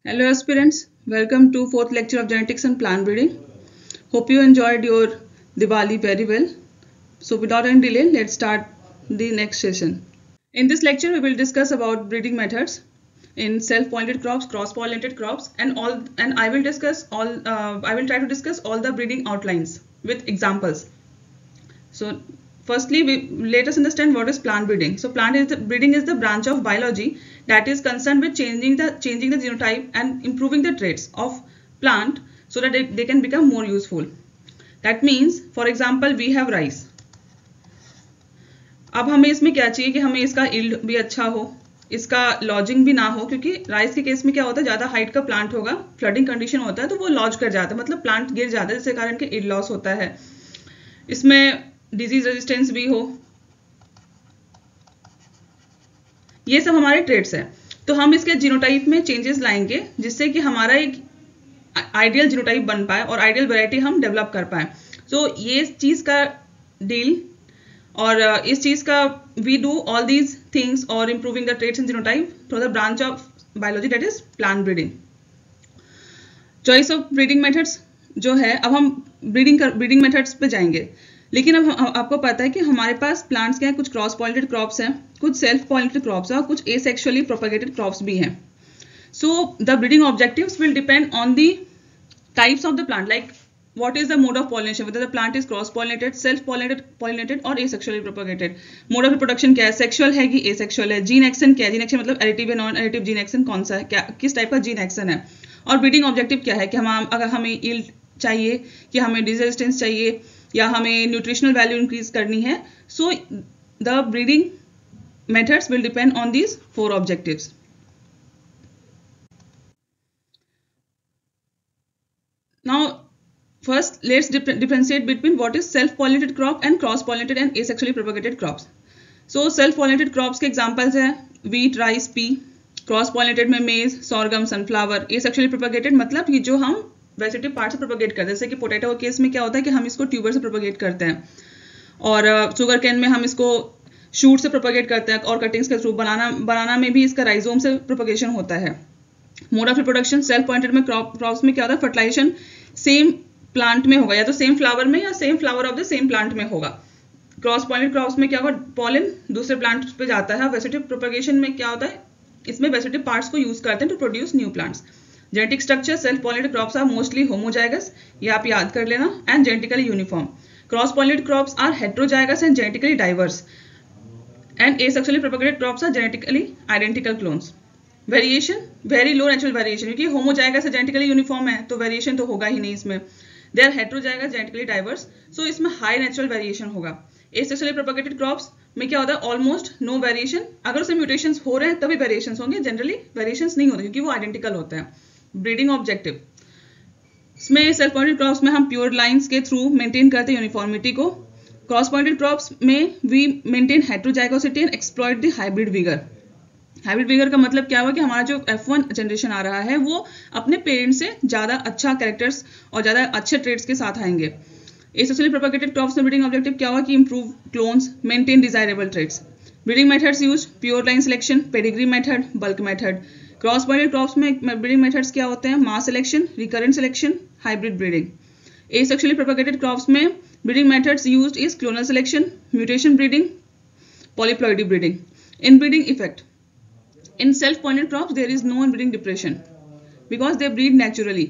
Hello aspirants, welcome to fourth lecture of genetics and plant breeding. Hope you enjoyed your Diwali very well. So without any delay, let's start the next session. In this lecture, we will discuss about breeding methods in self-pollinated crops, cross-pollinated crops, and I will discuss all. I will try to discuss all the breeding outlines with examples. So firstly, let us understand what is plant breeding. So breeding is the branch of biology that is concerned with changing the genotype and improving the traits of plant so that they can become more useful. That means, for example, we have rice. अब हमें इसमें क्या चाहिए कि हमें इसका yield भी अच्छा हो, इसका लॉजिंग भी ना हो, क्योंकि राइस के केस में क्या होता है, ज़्यादा हाइट का प्लांट होगा, फ्लडिंग कंडीशन होता है तो वो लॉज कर जाता है, मतलब प्लांट गिर जाता है, जिसके कारण के यील्ड लॉस होता है. इसमें डिजीज रेजिस्टेंस भी हो. ये सब हमारे ट्रेड्स हैं. तो हम इसके जीनोटाइप में चेंजेस लाएंगे जिससे कि हमारा एक आइडियल जीनोटाइप बन पाए और आइडियल वैरायटी हम डेवलप कर पाए. सो ये चीज का डील और इस चीज का we do all these things और improving the traits and genotype through the branch of biology that is plant breeding. Choice of breeding methods जो है, अब हम ब्रीडिंग मेथड्स पे जाएंगे, लेकिन अब आपको पता है कि हमारे पास प्लांट्स के हैं, कुछ क्रॉस पॉलिनेटेड क्रॉप्स हैं, कुछ सेल्फ पॉलिनेटेड क्रॉप्स हैं और कुछ एसेक्सुअली प्रोपेगेटेड क्रॉप्स भी हैं. So the breeding objectives will depend on the types of the plant, like what is the mode of pollination, whether the plant is cross pollinated, self pollinated और asexually propagated. mode of reproduction क्या है, sexual है कि asexual है. Gene action क्या है, gene action मतलब additive या नॉन एडिटिव जीन एक्शन कौन सा है, क्या किस टाइप का जीन एक्शन है. और ब्रीडिंग ऑब्जेक्टिव क्या है कि हम अगर हमें यील्ड चाहिए, कि हमें डिजीज रेजिस्टेंस चाहिए, या हमें न्यूट्रिशनल वैल्यू इंक्रीज करनी है. So the breeding methods will depend on these 4 objectives. Now first, let's differentiate between what is self-pollinated crop and cross-pollinated and asexually propagated crops. So self-pollinated crops के examples हैं wheat, rice, pea. cross-pollinated में maize, sorghum, sunflower. asexually propagated मतलब ये जो हम vegetative part से propagate करते हैं, जैसे कि पोटैटो के केस में क्या होता है कि हम इसको ट्यूबर से प्रोपगेट करते हैं, और शुगर कैन में हम इसको शूट से प्रोपगेट करते हैं, और कटिंग्स के थ्रू बनाना में भी इसका राइजोम से प्रोपगेशन होता है. Mode of reproduction self pointed में क्रॉप्स में क्या होता है, फर्टिलाइजेशन सेम प्लांट में होगा, या तो सेम फ्लावर में या same flower of the same plant में होगा. क्रॉस पॉलिनेटेड क्रॉप्स में क्या होगा, पॉलन दूसरे प्लांट पे जाता है. वेजिटेटिव प्रोपगेशन में क्या होता है, इसमें वेजिटेटिव पार्ट्स को यूज करते हैं to produce new plants. Genetic structure self pollinated crops are mostly homozygous, ये आप याद कर लेना, and genetically uniform. Cross pollinated crops are heterozygous and genetically diverse, and asexually propagated crops are genetically identical clones. Variation very low natural variation, क्योंकि homozygous है, genetically uniform है, तो variation तो होगा ही नहीं इसमें. They are heterozygous genetically diverse, so इसमें हाई नेचुरल वेरिएशन होगा. एसेक्सुअली प्रोपगेटेड क्रॉप्स में क्या होता है, ऑलमोस्ट नो वेरिएशन. अगर उसमें म्यूटेशंस हो रहे हैं तभी वेरिएशंस होंगे, जनरली वेरिएशंस नहीं होते क्योंकि वो आइडेंटिकल होते हैं. ब्रीडिंग ऑब्जेक्टिव इसमें सेल्फ पॉइंटेड क्रॉप्स में हम प्योर लाइंस के थ्रू मेंटेन करते हैं यूनिफॉर्मिटी को. क्रॉस पॉइंटेड क्रॉप्स में we maintain heterozygosity and exploit the hybrid vigour. Hybrid vigour का मतलब क्या हुआ कि हमारा जो F1 जनरेशन आ रहा है वो अपने पेरेंट्स से ज़्यादा अच्छा कैरेक्टर्स और ज़्यादा अच्छे ट्रेड्स के साथ आएंगे. एसेक्सुअली प्रोपगेटेड क्रॉप्स में ब्रीडिंग ऑब्जेक्टिव क्या हुआ कि improve clones, maintain desirable traits. Breeding methods use pure line selection, pedigree method, bulk method. Cross pointed crops में ब्रीडिंग मेथड्स क्या होते हैं, mass selection, recurrent selection, hybrid breeding. Asexually propagated crops में breeding methods used is clonal selection, mutation breeding, polyploidy breeding. Inbreeding effect in self-pollinated crops there is no inbreeding depression because they breed naturally.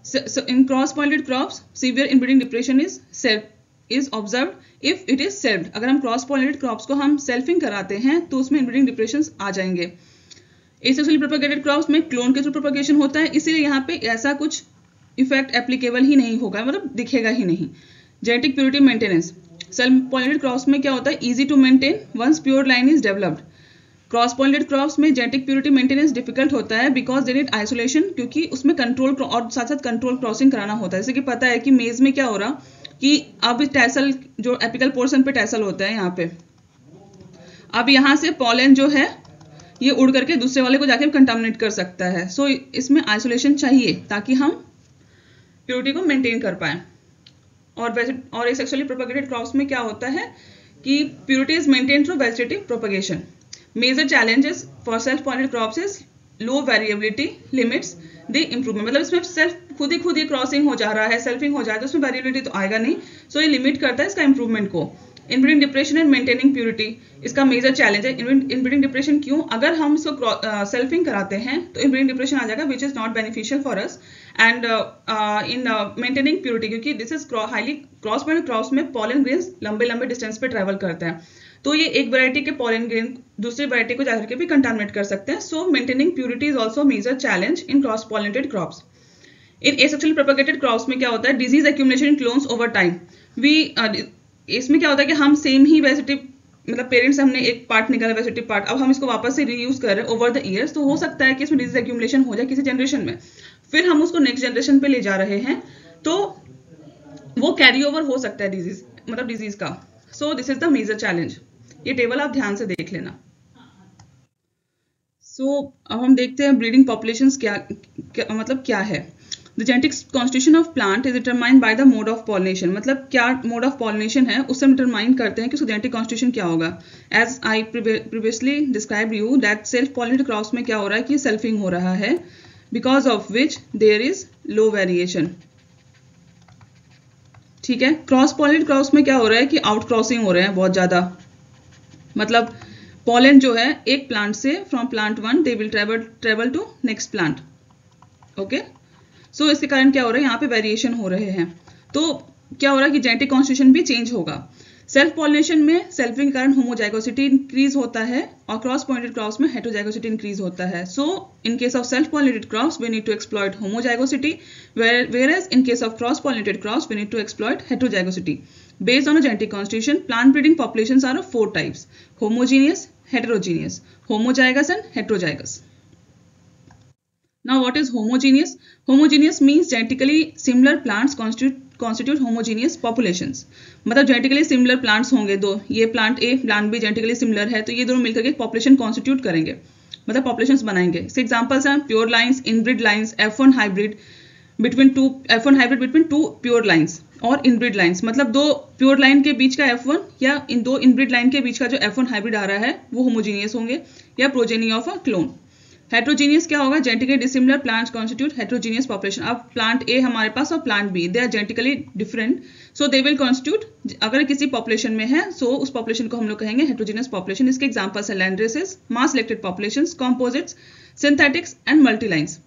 So in cross-pollinated crops severe inbreeding depression is observed if it is selved. अगर हम cross-pollinated crops को हम selfing कराते हैं तो उसमें inbreeding depressions आ जाएंगे. asexually propagated crops में क्लोन के थ्रू प्रोपगेशन होता है, इसीलिए यहाँ पे ऐसा कुछ इफेक्ट एप्लीकेबल ही नहीं होगा, मतलब दिखेगा ही नहीं. जेनेटिक प्योरिटी मेंटेनेंस सेल्फ-pollinated crops में क्या होता है, easy to maintain once pure line is developed. Cross pollinated crops में जेनेटिक प्योरिटी मेंटेनेंस डिफिकल्ट होता है बिकॉज दे नीड आइसोलेशन, क्योंकि उसमें कंट्रोल और साथ साथ कंट्रोल क्रॉसिंग कराना होता है. जैसे कि पता है कि मेज में क्या हो रहा कि अब टैसल जो एपिकल पोर्शन पे टैसल होता है यहाँ पे, अब यहाँ से पॉलन जो है ये उड़ करके दूसरे वाले को जाके कंटामिनेट कर सकता है. सो इसमें आइसोलेशन चाहिए ताकि हम प्योरिटी को मेंटेन कर पाए. और एसेक्सुअली प्रोपगेटेड क्रॉप्स में क्या होता है कि purity is maintain through vegetative propagation. Major challenges for self-pollinated crops is low variability limits the improvement, मतलब इसमें सेल्फ खुद ही क्रॉसिंग हो जा रहा है, सेल्फिंग हो जा रहा है, तो उसमें वेरिएबिलिटी तो आएगा नहीं, सो ये लिमिट करता है इसका इंप्रूवमेंट को। Inbreeding depression and maintaining purity इसका मेजर चैलेंज है। इनब्रीडिंग डिप्रेशन क्यों? अगर हम इसको सेल्फिंग कराते हैं तो इनब्रीडिंग डिप्रेशन आ जाएगा which is not beneficial for us. And in maintaining purity, क्योंकि this is highly cross point, cross में पॉलन ग्रेन्स लंबे डिस्टेंस पे ट्रेवल करते हैं, तो ये एक वैरायटी के पॉलन ग्रेन दूसरी वैरायटी को जाकर के भी कंटामिनेट कर सकते हैं। So maintaining purity is also major challenge in cross pollinated crops. In asexually propagated crops में क्या होता है? Disease accumulation in clones over time. इसमें क्या होता है कि हम सेम ही वेजिटेटिव, मतलब पेरेंट्स से हमने एक पार्ट निकाला वेजिटेटिव पार्ट, अब हम इसको वापस से रीयूज कर रहे हैं ओवर द ईयर्स, तो हो सकता है कि इसमें डिजीज एक्यूमुलेशन हो जाए किसी जनरेशन में, फिर हम उसको नेक्स्ट जनरेशन पे ले जा रहे हैं, तो वो कैरी ओवर हो सकता है डिजीज, मतलब डिजीज का। So this is the major challenge. ये टेबल आप ध्यान से देख लेना। सो अब हम देखते हैं ब्रीडिंग पॉपुलेशंस मतलब क्या है। The genetic constitution of plant is determined by the mode of pollination, मतलब क्या mode of pollination है उससे हम determine करते हैं कि उसका genetic constitution क्या होगा। As I previously described you that self pollinated crops में क्या हो रहा है कि selfing हो रहा है, because of which there is low variation। ठीक है, क्रॉस पॉलिनेटेड क्रॉप्स में क्या हो रहा है कि आउट क्रॉसिंग हो रहे हैं बहुत ज्यादा, मतलब पॉलन जो है एक प्लांट से from plant one they will travel to next plant. Okay, so इसके कारण क्या हो रहा है, यहाँ पे वेरिएशन हो रहे हैं, तो क्या हो रहा है कि जेनेटिक कॉन्स्टिट्यूशन भी चेंज होगा। सेल्फ पॉलिनेशन में सेल्फिंग के कारण होमोजाइगोसिटी इंक्रीज होता है और क्रॉस पॉलिनेटेड क्रॉप्स में हेटेरोजाइगोसिटी इंक्रीज होता है। So in case of self pollinated crops we need to exploit homozygosity, whereas in case of cross pollinated crops we need to exploit heterozygosity. Based on a genetic constitution, plant breeding populations are of 4 types: homogeneous, heterogeneous, homozygous and heterozygous. Now what is homogeneous? Homogeneous means genetically similar plants constitute homogeneous populations. मतलब genetically similar plants होंगे दो, ये plant A plant B genetically similar है, तो ये दोनों मिलकर के population constitute करेंगे, मतलब populations बनाएंगे। इसके examples हैं pure lines, inbred lines, F1 hybrid between two pure lines और inbred lines, मतलब दो pure line के बीच का F1 या इन दो inbred line के बीच का जो F1 hybrid आ रहा है वो homogeneous होंगे या progeny of a clone। Heterogeneous क्या होगा? Genetically dissimilar plants constitute heterogeneous population. अब प्लांट ए हमारे पास और plant B they are genetically different, so they will constitute, अगर किसी पॉपुलेशन में है सो उस पॉपुलेशन को हम लोग कहेंगे हेट्रोजीनियस पॉपुलेशन। इसके एग्जांपल्स है land races, mass selected populations, composites, synthetics and multilines.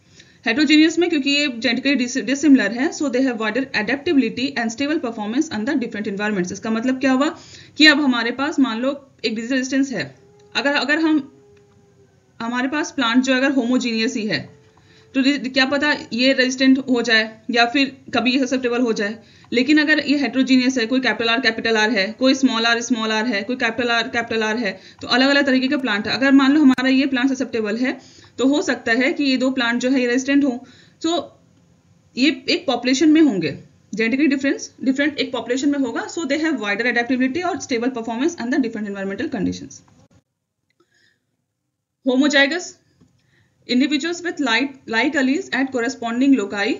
Heterogeneous में क्योंकि ये जेनेटिकली डिसिमिलर है so they have wider adaptability and stable performance under different environments. इसका मतलब क्या हुआ कि अब हमारे पास मान लो एक डिजीज रेजिस्टेंस है, अगर हमारे पास प्लांट जो अगर होमोजीनियस ही है तो क्या पता ये रेजिस्टेंट हो जाए या फिर कभी ये ससेप्टेबल हो जाए, लेकिन अगर ये हेट्रोजीनियस है, कोई कैपिटल आर है, कोई स्मॉल आर है, कोई कैपिटल आर है, तो अलग अलग तरीके के प्लांट है। अगर मान लो हमारा ये प्लांट ससेप्टेबल है तो हो सकता है कि ये दो प्लांट जो है ये रेजिस्टेंट हो, तो ये एक पॉपुलेशन में होंगे, जेनेटिकली डिफरेंट एक पॉपुलेशन में होगा, सो दे हैव वाइडर एडेप्टेबिलिटी और stable performance under different environmental conditions. Homozygous individuals with like alleles at corresponding loci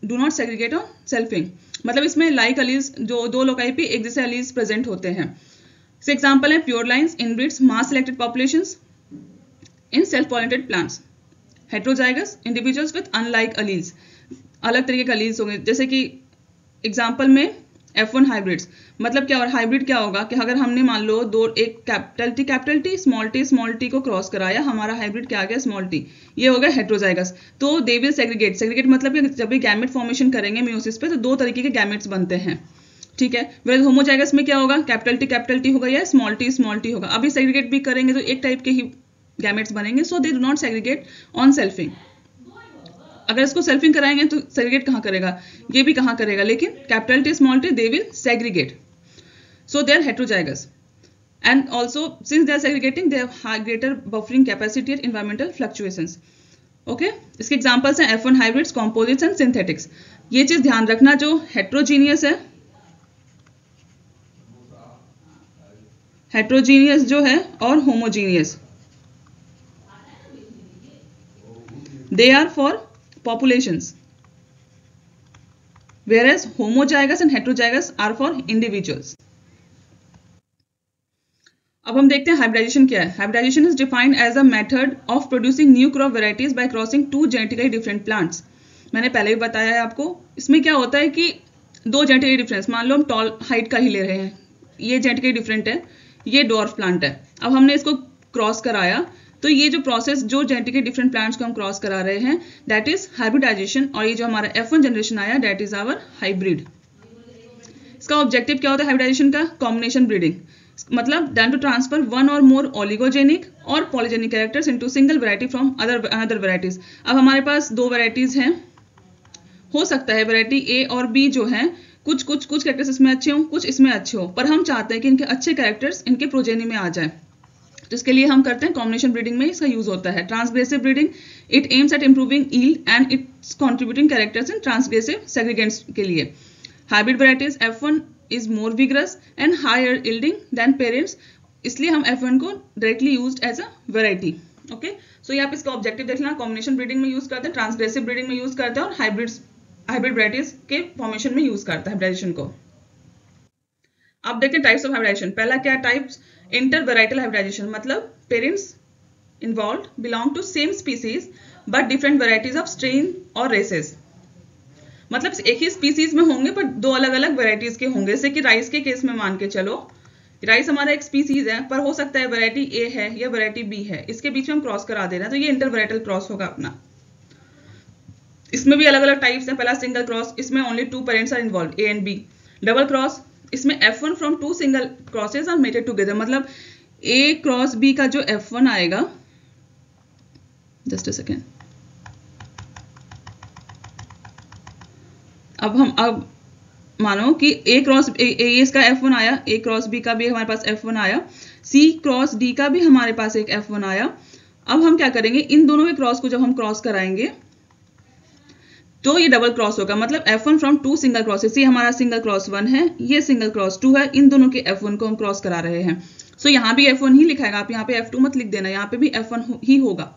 do not segregate on selfing, मतलब इसमें like alleles जो दो लोकाई पे एक जैसे alleles प्रेजेंट होते हैं। इसके एग्जांपल है pure lines, inbreds, mass selected populations in self pollinated plants. Heterozygous individuals with unlike alleles, अलग तरीके के alleles होंगे, जैसे कि एग्जांपल में F1 हाइब्रिड्स, मतलब क्या, और हाइब्रिड क्या होगा कि अगर हमने मान लो एक कैपिटल टी स्मॉल टी को क्रॉस कराया, हमारा हाइब्रिड क्या आ गया स्मॉल टी, ये हो गया हेट्रोजाइगस। तो दे विल सेग्रीगेट मतलब कि जब भी गैमेट फॉर्मेशन करेंगे मियोसिस पे तो दो तरीके के गैमेट्स बनते हैं, ठीक है। वेल होमोजाइगस में क्या होगा, कैपिटल टी होगा या स्मॉल टी होगा। अभी सेग्रीगेट भी करेंगे तो एक टाइप के ही गैमेट्स बनेंगे, so they do not segregate on selfing. अगर इसको सेल्फिंग कराएंगे तो सेग्रीगेट कहाँ करेगा, ये भी कहाँ करेगा, लेकिन capital T small T they will segregate, so they are heterozygous and also since they are segregating they have high greater buffering capacity at environmental fluctuations. Okay, इसके एग्जांपल्स हैं F1 hybrids, composites and synthetics। ये चीज ध्यान रखना, जो heterogeneous है, heterogeneous जो है और homogeneous, they are for populations whereas homozygous and heterozygous are for individuals. अब हम देखते हैं हाइब्रिडाइजेशन क्या है। Hybridization is defined as a method of producing new crop varieties by crossing two genetically different plants. मैंने पहले भी बताया है आपको, इसमें क्या होता है कि दो जेनेटिकली डिफरेंस, मान लो हम टॉल हाइट का ही ले रहे हैं, ये जेनेटिकली डिफरेंट है, ये डॉर्फ प्लांट है, अब हमने इसको क्रॉस कराया, तो ये जो प्रोसेस, जो जेनेटिकली डिफरेंट प्लांट्स को हम क्रॉस करा रहे हैं, दैट इज हाइब्रिडाइजेशन। और ये जो हमारा F1 जनरेशन आया, दैट इज आवर हाइब्रिड। इसका ऑब्जेक्टिव क्या होता है हाइब्रिडाइजेशन का? कॉम्बिनेशन ब्रीडिंग, मतलब डन टू ट्रांसफर वन और मोर ओलिगोजेनिक और polygenic characters into single variety from other varieties. अब हमारे पास दो वैरायटीज हैं, हो सकता है वैरायटी ए और बी जो है कुछ कैरेक्टर्स इसमें अच्छे हों, कुछ इसमें अच्छे हो, पर हम चाहते हैं कि इनके अच्छे कैरेक्टर्स इनके प्रोजेनी में आ जाए, तो इसके लिए हम करते हैं कॉम्बिनेशन ब्रीडिंग में इसका यूज होता है। ट्रांसग्रेसिव breeding, it aims at improving yield and it's contributing characters in ट्रांसग्रेसिव सेग्रीगेंट्स के लिए। Hybrid varieties F1 is more vigorous and higher yielding than parents, इसलिए हम F1 को directly used as a variety। Okay, so यहाँ पे इसका ऑब्जेक्टिव देख लेना, कॉम्बिनेशन ब्रीडिंग में यूज करते हैं, ट्रांसग्रेसिव ब्रीडिंग में यूज करते हैं और हाइब्रिड वैराइटीज के फॉर्मेशन में यूज करता है हाइब्रिडाइजेशन को। अब देखते हैं टाइप्स ऑफ हाइब्रिडाइजेशन। पहला क्या टाइप्स? इंटर वेराइटल हाइब्रिडाइजेशन, मतलब parents involve belong to same species but different varieties of strain और रेसेस, मतलब एक ही स्पीसीज में होंगे पर दो अलग अलग वेराइटीज के होंगे। जैसे कि राइस के केस में मान के चलो, राइस हमारा एक स्पीसीज है, पर हो सकता है वैरायटी ए है या वैरायटी बी है, इसके बीच में हम क्रॉस करा दे रहे हैं, तो ये इंटर वेराइटल क्रॉस होगा अपना। इसमें भी अलग अलग टाइप्स हैं। पहला सिंगल क्रॉस, इसमें only two parents are involve, A and B. Double cross, इसमें F1 from two single crosses are mated together, मतलब ए क्रॉस बी का जो F1 आएगा, जस्ट अ सेकेंड, अब मानो कि ए क्रॉस ए इसका F1 आया, ए क्रॉस बी का भी हमारे पास F1 आया, सी क्रॉस डी का भी हमारे पास एक F1 आया। अब हम क्या करेंगे, इन दोनों के क्रॉस को जब हम क्रॉस कराएंगे तो ये डबल क्रॉस होगा, मतलब F1 from two single crosses, ये हमारा सिंगल क्रॉस 1 है, ये सिंगल क्रॉस 2 है, इन दोनों के F1 को हम क्रॉस करा रहे हैं। सो यहाँ भी F1 ही लिखाएगा, आप यहाँ पे F2 मत लिख देना, यहाँ पे भी F1 ही होगा।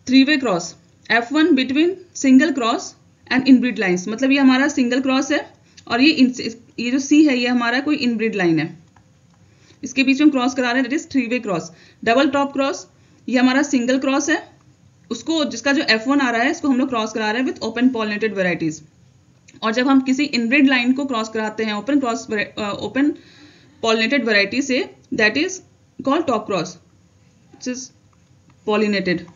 3-वे cross, F1 between single cross and inbred lines, मतलब ये हमारा सिंगल क्रॉस है और ये जो सी है ये हमारा कोई इनब्रीड लाइन है, इसके बीच में क्रॉस करा रहे हैं, दैट इज 3-वे क्रॉस। डबल टॉप क्रॉस, ये हमारा सिंगल क्रॉस है, उसको जिसका जो F1 आ रहा है इसको हम लोग क्रॉस करा रहे हैं विद ओपन पॉलिनेटेड वेराइटीज। और जब हम किसी इनब्रीड लाइन को क्रॉस कराते हैं ओपन पॉलिनेटेड वेराइटी से, that is called top cross, it is pollinated.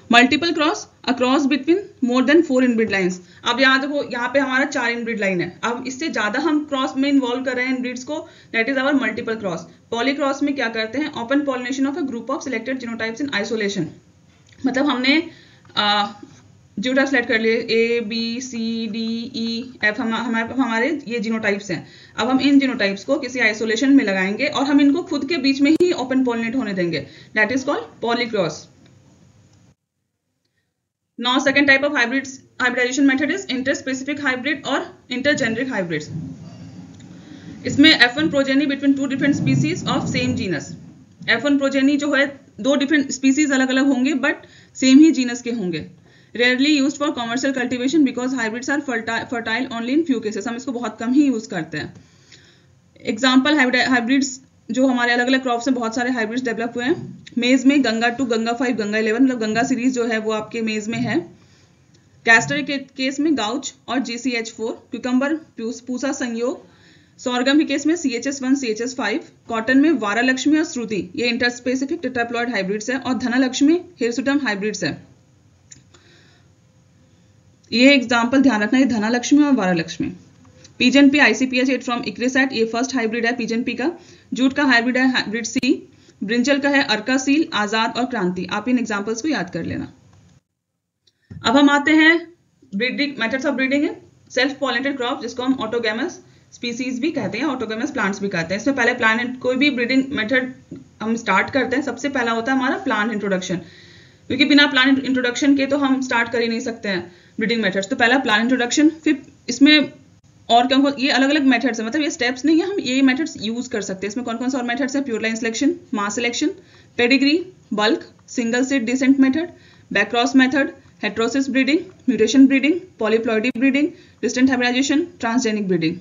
Multiple cross, a cross between more than 4 inbreed lines. अब यहाँ देखो, यहाँ पे हमारा 4 इनब्रीड लाइन है, अब इससे ज्यादा हम क्रॉस में इन्वॉल्व कर रहे हैं इनब्रीड्स को, that is our multiple cross. Polycross में क्या करते हैं, open pollination of a group of selected genotypes in isolation, मतलब हमने जीनोटाइप सेलेक्ट कर लिए, A B C D E F, हमारे ये जीनोटाइप्स हैं। अब हम इन जीनोटाइप्स को किसी आइसोलेशन में लगाएंगे और हम इनको खुद के बीच में ही ओपन पॉलिनेट होने देंगे, that is called polycross. Now second type of hybridization method is interspecific hybrid or intergeneric hybrids. इसमें F1 progeny between two different species of same genus. F1 progeny जो है दो different species अलग अलग होंगे but same he genus के होंगे। Rarely used for commercial cultivation because hybrids are fertile only in few cases. हम इसको बहुत कम ही यूज करते हैं। Example hybrids जो हमारे अलग अलग क्रॉप्स में बहुत सारे हाइब्रिड्स डेवलप हुए हैं। मेज में गंगा 2, गंगा 5, गंगा 11, मतलब गंगा सीरीज जो है वो आपके मेज में है। कैस्टर के केस में गाउच और GCH4, क्यूकम्बर पूसा संयोग, सोरगम के केस में CHS1, CHS5, कॉटन में वारालक्ष्मी और श्रुति, ये इंटरस्पेसिफिक टेट्राप्लॉइड हाइब्रिड्स है, और धनालक्ष्मी हिरसुटम हाइब्रिड्स है। ये एग्जाम्पल ध्यान रखना, ये धनालक्ष्मी और वारालक्ष्मी। पिजन पी ICPH 8 फ्रॉम इक्रेसैट, ये फर्स्ट हाइब्रिड है पिजन पी का। जूट का हाइब्रिड है हाइब्रिड सी। ब्रिंजल का है अर्का सील, आजाद और क्रांति। आप इन एग्जांपल्स को याद कर लेना। अब हम आते हैं ब्रीडिंग मेथड्स ऑफ ब्रीडिंग है। सेल्फ पॉलिनेटेड क्रॉप, जिसको हम ऑटोगैमस स्पीसीज भी कहते हैं, ऑटोगैमस प्लांट्स भी कहते हैं। इसमें पहले प्लांट, कोई भी ब्रीडिंग मेथड हम स्टार्ट करते हैं, सबसे पहला होता है हमारा प्लांट इंट्रोडक्शन, क्योंकि बिना प्लांट इंट्रोडक्शन के तो हम स्टार्ट कर ही नहीं सकते हैं ब्रीडिंग मेथड्स। तो पहला प्लांट इंट्रोडक्शन, फिर इसमें और क्या, ये अलग अलग मेथड्स है, मतलब ये स्टेप्स नहीं है, हम ये मेथड्स यूज कर सकते हैं। इसमें कौन कौन से और मेथड्स है? Pure line selection, mass selection, pedigree, bulk, single seed descent method, backcross method, heterosis breeding, mutation breeding, polyploidy breeding, distant hybridization, transgenic breeding.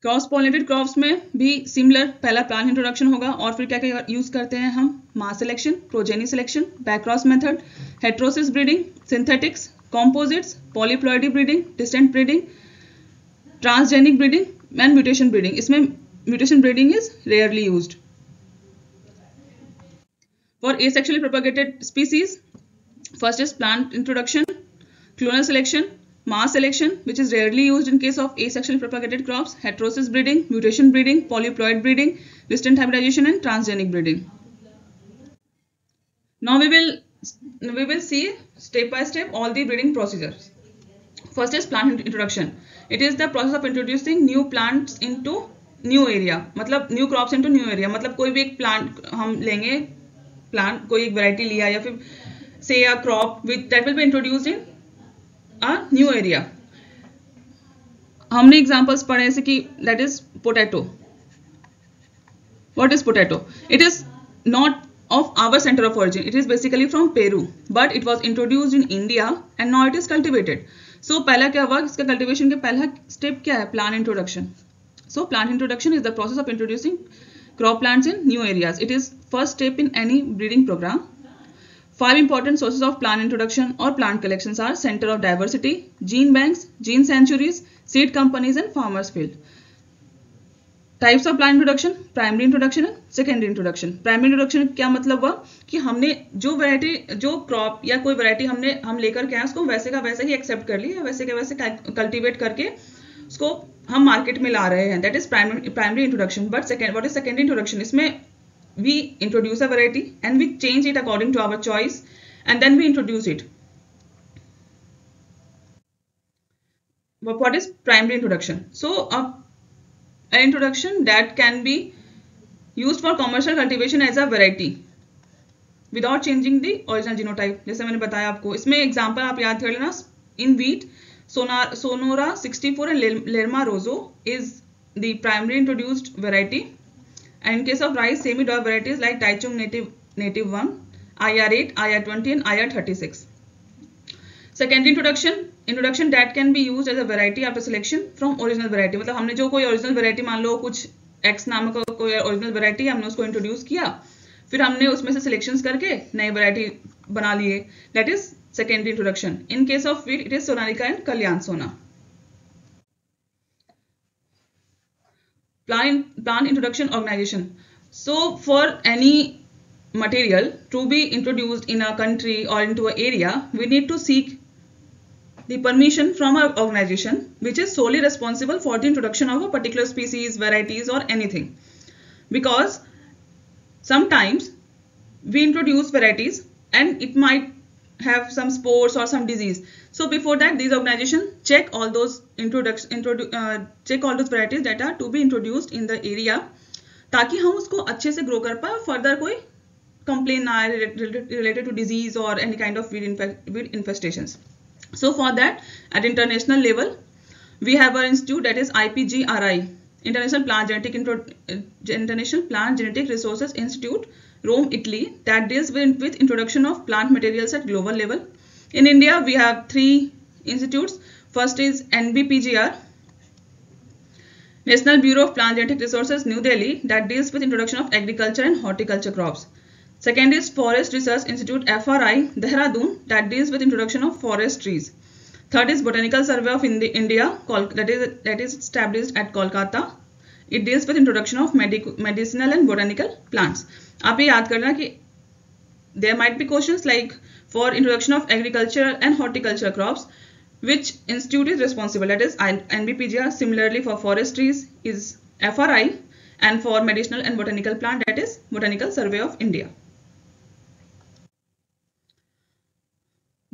Cross pollinated crops में भी सिमिलर, पहला प्लांट इंट्रोडक्शन होगा और फिर क्या क्या यूज करते हैं हम, mass selection, progeny selection, backcross method, heterosis breeding, synthetics, composites, polyploidy breeding, distant breeding, transgenic breeding and mutation breeding. इसमें mutation breeding is rarely used. For asexually propagated species, first is plant introduction, clonal selection, mass selection, which is rarely used in case of asexually propagated crops, heterosis breeding, mutation breeding, polyploid breeding, distant hybridization and transgenic breeding. Now we will see step by step all the breeding procedures. First is plant introduction. It is the process of introducing new plants into new area. मतलब new crops into new area. मतलब कोई भी एक plant हम लेंगे, plant कोई एक variety लिया या फिर say a crop with that will be introduced in a new area. हमने examples पढ़े जैसे कि that is potato. What is potato? It is not of our center of origin. It is basically from Peru, but it was introduced in India and now it is cultivated. So पहला क्या हुआ, इसका cultivation के पहला step क्या है, plant introduction. So plant introduction is the process of introducing crop plants in new areas. It is first step in any breeding program. 5 important sources of plant introduction or plant collections are center of diversity, gene banks, gene sanctuaries, seed companies and farmers field. Types of plant introduction, primary introduction and secondary introduction. Primary introduction क्या मतलब हुआ कि हमने जो variety, जो crop या कोई variety हम लेकर के आए उसको वैसे का वैसे ही एक्सेप्ट कर लिया, वैसे के वैसे कल्टीवेट करके उसको हम मार्केट में ला रहे हैं. That is primary introduction. But what is secondary introduction? इसमें we introduce a variety and we change it according to our choice and then we introduce it. What is primary introduction? So an introduction that can be used for commercial cultivation as a variety without changing the original genotype. जैसे मैंने बताया आपको, इसमें example आप याद कर लेना. In wheat, Sonora 64 and Lerma Rosso is the primary introduced variety. And in case of rice, semi-dwarf varieties like Taichung Native 1, IR8, IR20 and IR36. Secondary introduction that can be used as a variety after selection from original variety. मतलब हमने जो कोई original variety, मान लो कुछ X नामक कोई original variety, हमने उसको introduce किया, फिर हमने उसमें से selections करके नई variety बना लिए. That is secondary introduction. In case of wheat, it is Sonalia and Kalyan Sona. Plant introduction organization. So for any material to be introduced in a country or into an area, we need to seek the permission from our organization which is solely responsible for the introduction of a particular species, varieties or anything. Because sometimes we introduce varieties and it might have some spores or some disease. So before that, these organizations check all those check all those varieties that are to be introduced in the area, ताकि हम उसको अच्छे से grow कर पाए और further कोई complaint ना आए related to disease or any kind of weed infestations. So for that, at international level, we have our institute, that is IPGRI, International Plant Genetic Resources Institute, Rome, Italy, that deals with introduction of plant materials at global level. In India, we have 3 institutes. First is NBPGR, National Bureau of Plant Genetic Resources, New Delhi, that deals with introduction of agriculture and horticulture crops. Second is Forest Research Institute, FRI, Dehradun, that deals with introduction of forest trees. Third is Botanical Survey of India, that is established at Kolkata. It deals with introduction of medicinal and botanical plants. आप ये याद करना कि there might be questions like for introduction of agriculture and horticulture crops, which institute is responsible? That is NBPGR. Similarly, for forest trees is FRI, and for medicinal and botanical plant, that is Botanical Survey of India.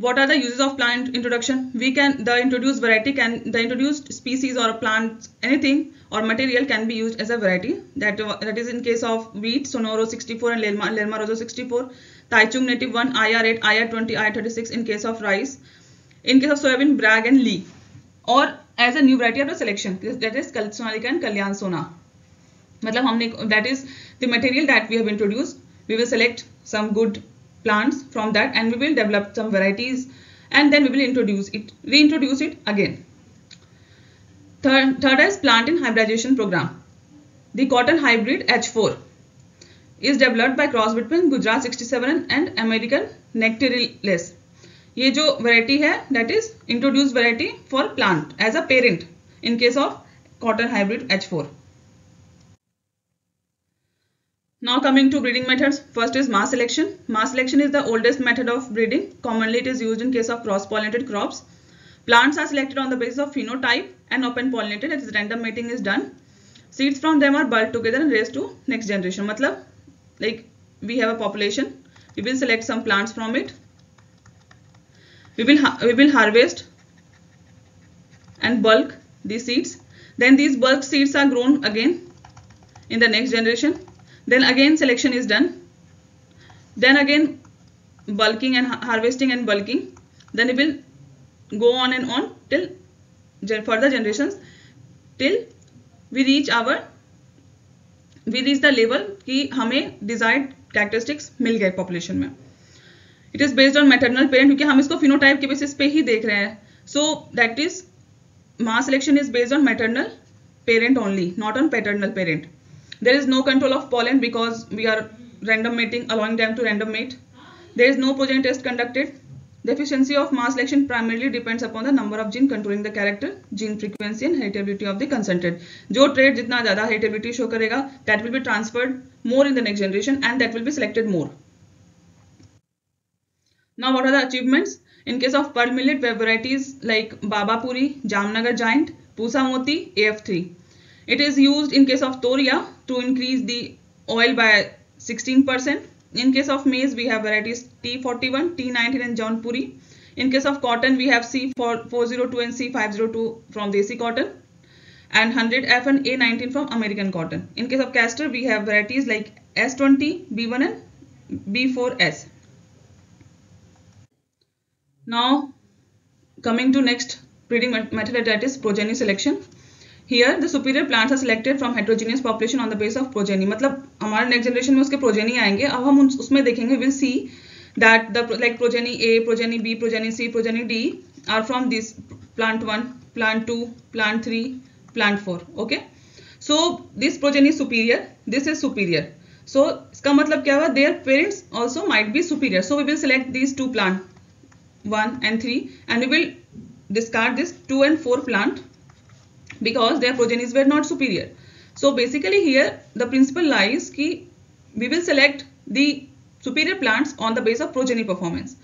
What are the uses of plant introduction? The introduced species or plant, anything or material can be used as a variety. That is in case of wheat, Sonoro 64 and Lerma Rosso 64, Taichung Native 1, IR8, IR20, IR36 in case of rice. In case of soybean, Bragg and Lee. Or as a new variety after selection, that is Sonalia and Kalyan Sona. मतलब हमने, that is the material that we have introduced. We will select some good plants from that and we will develop some varieties and then we will reintroduce it again. Third is plant in hybridization program. The cotton hybrid H4 is developed by cross between Gujarat 67 and American Nectarilus. ये जो variety है that is introduced variety for plant as a parent in case of cotton hybrid H4. Now coming to breeding methods. First is mass selection. Mass selection is the oldest method of breeding. Commonly it is used in case of cross-pollinated crops. Plants are selected on the basis of phenotype and open pollinated, that is random mating is done. Seeds from them are bulked together and raised to next generation. मतलब like we have a population, we will select some plants from it, we will harvest and bulk these seeds. Then these bulk seeds are grown again in the next generation. Then again selection is done. Then again bulking and harvesting and bulking. Then we will go on and on till further generations till we reach the level कि हमें desired characteristics मिल गए population में. It is based on maternal parent क्योंकि हम इसको phenotype के basis पे ही देख रहे हैं. So that is mass selection is based on maternal parent only, not on paternal parent. There is no control of pollen because we are random mating, allowing them to random mate. There is no progeny test conducted. The efficiency of mass selection primarily depends upon the number of gene controlling the character, gene frequency and heritability of the consented. जो trait जितना ज़्यादा heritability show करेगा, that will be transferred more in the next generation and that will be selected more. Now what are the achievements? In case of pearl millet, we have varieties like Baba Puri, Jamnagar Giant, Pusa Moti, AF3. It is used in case of Toria to increase the oil by 16%. In case of maize, we have varieties T41, T19 and Jaunpuri. In case of cotton, we have C402 and C502 from Desi cotton and 100F and A19 from American cotton. In case of castor, we have varieties like S20, B1 and B4S. Now coming to next breeding method, that is progeny selection. Here the superior plants are selected from heterogeneous population on the basis of progeny. मतलब हमारे next generation में उसके progeny आएंगे. अब हम उसमें देखेंगे, we'll see that the like progeny A, progeny B, progeny C, progeny D are from this plant 1, plant 2, plant 3, plant 4. Okay. So this progeny is superior, this is superior. So इसका मतलब क्या हुआ? Their parents also might be superior. So we will select these two plant 1 and 3 and we will discard this 2 and 4 plant because their progenies were not superior. So basically here the principle lies कि we will select the superior plants on the basis of progeny performance.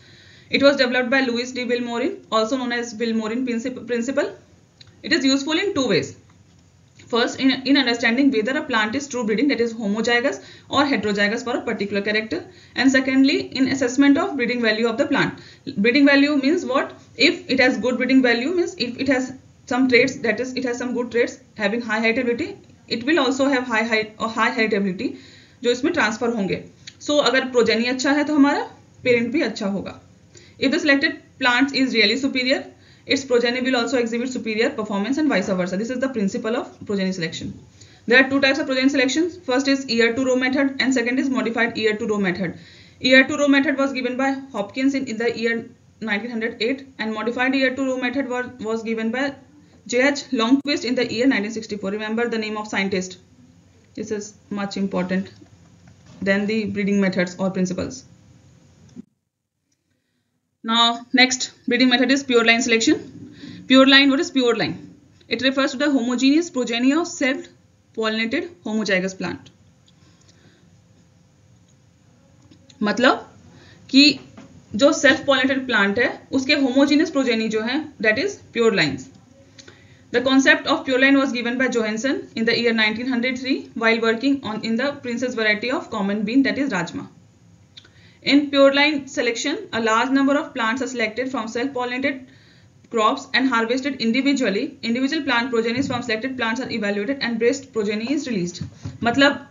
It was developed by Louis de Vilmorin, also known as Vilmorin principle. It is useful in two ways. First, in understanding whether a plant is true breeding, that is homozygous or heterozygous for a particular character. And secondly, in assessment of breeding value of the plant. Breeding value means what? If it has good breeding value means if it has some traits, that is it has some good traits having high heritability, it will also have high heritability जो इसमें transfer होंगे. So अगर progeny अच्छा है तो हमारा parent भी अच्छा होगा. If the selected plant is really superior, its progeny will also exhibit superior performance and vice versa. This is the principle of progeny selection. There are two types of progeny selections. First is year to row method and second is modified year to row method. Year to row method was given by Hopkins in the year 1908 and modified year to row method was given by J.H. Longquist in the year 1964. Remember the name of scientist. This is much important than the breeding methods or principles. Now next breeding method is pure line selection. Pure line, what is pure line? It refers to the homogeneous progeny of self-pollinated homozygous plant. मतलब कि जो self-pollinated plant है उसके homogeneous progeny जो है that is pure lines. The concept of pure line was given by Johansen in the year 1903 while working in the princess variety of common bean, that is Rajma. In pure line selection, a large number of plants are selected from self-pollinated crops and harvested individually. Individual plant progenies from selected plants are evaluated and best progeny is released. मतलब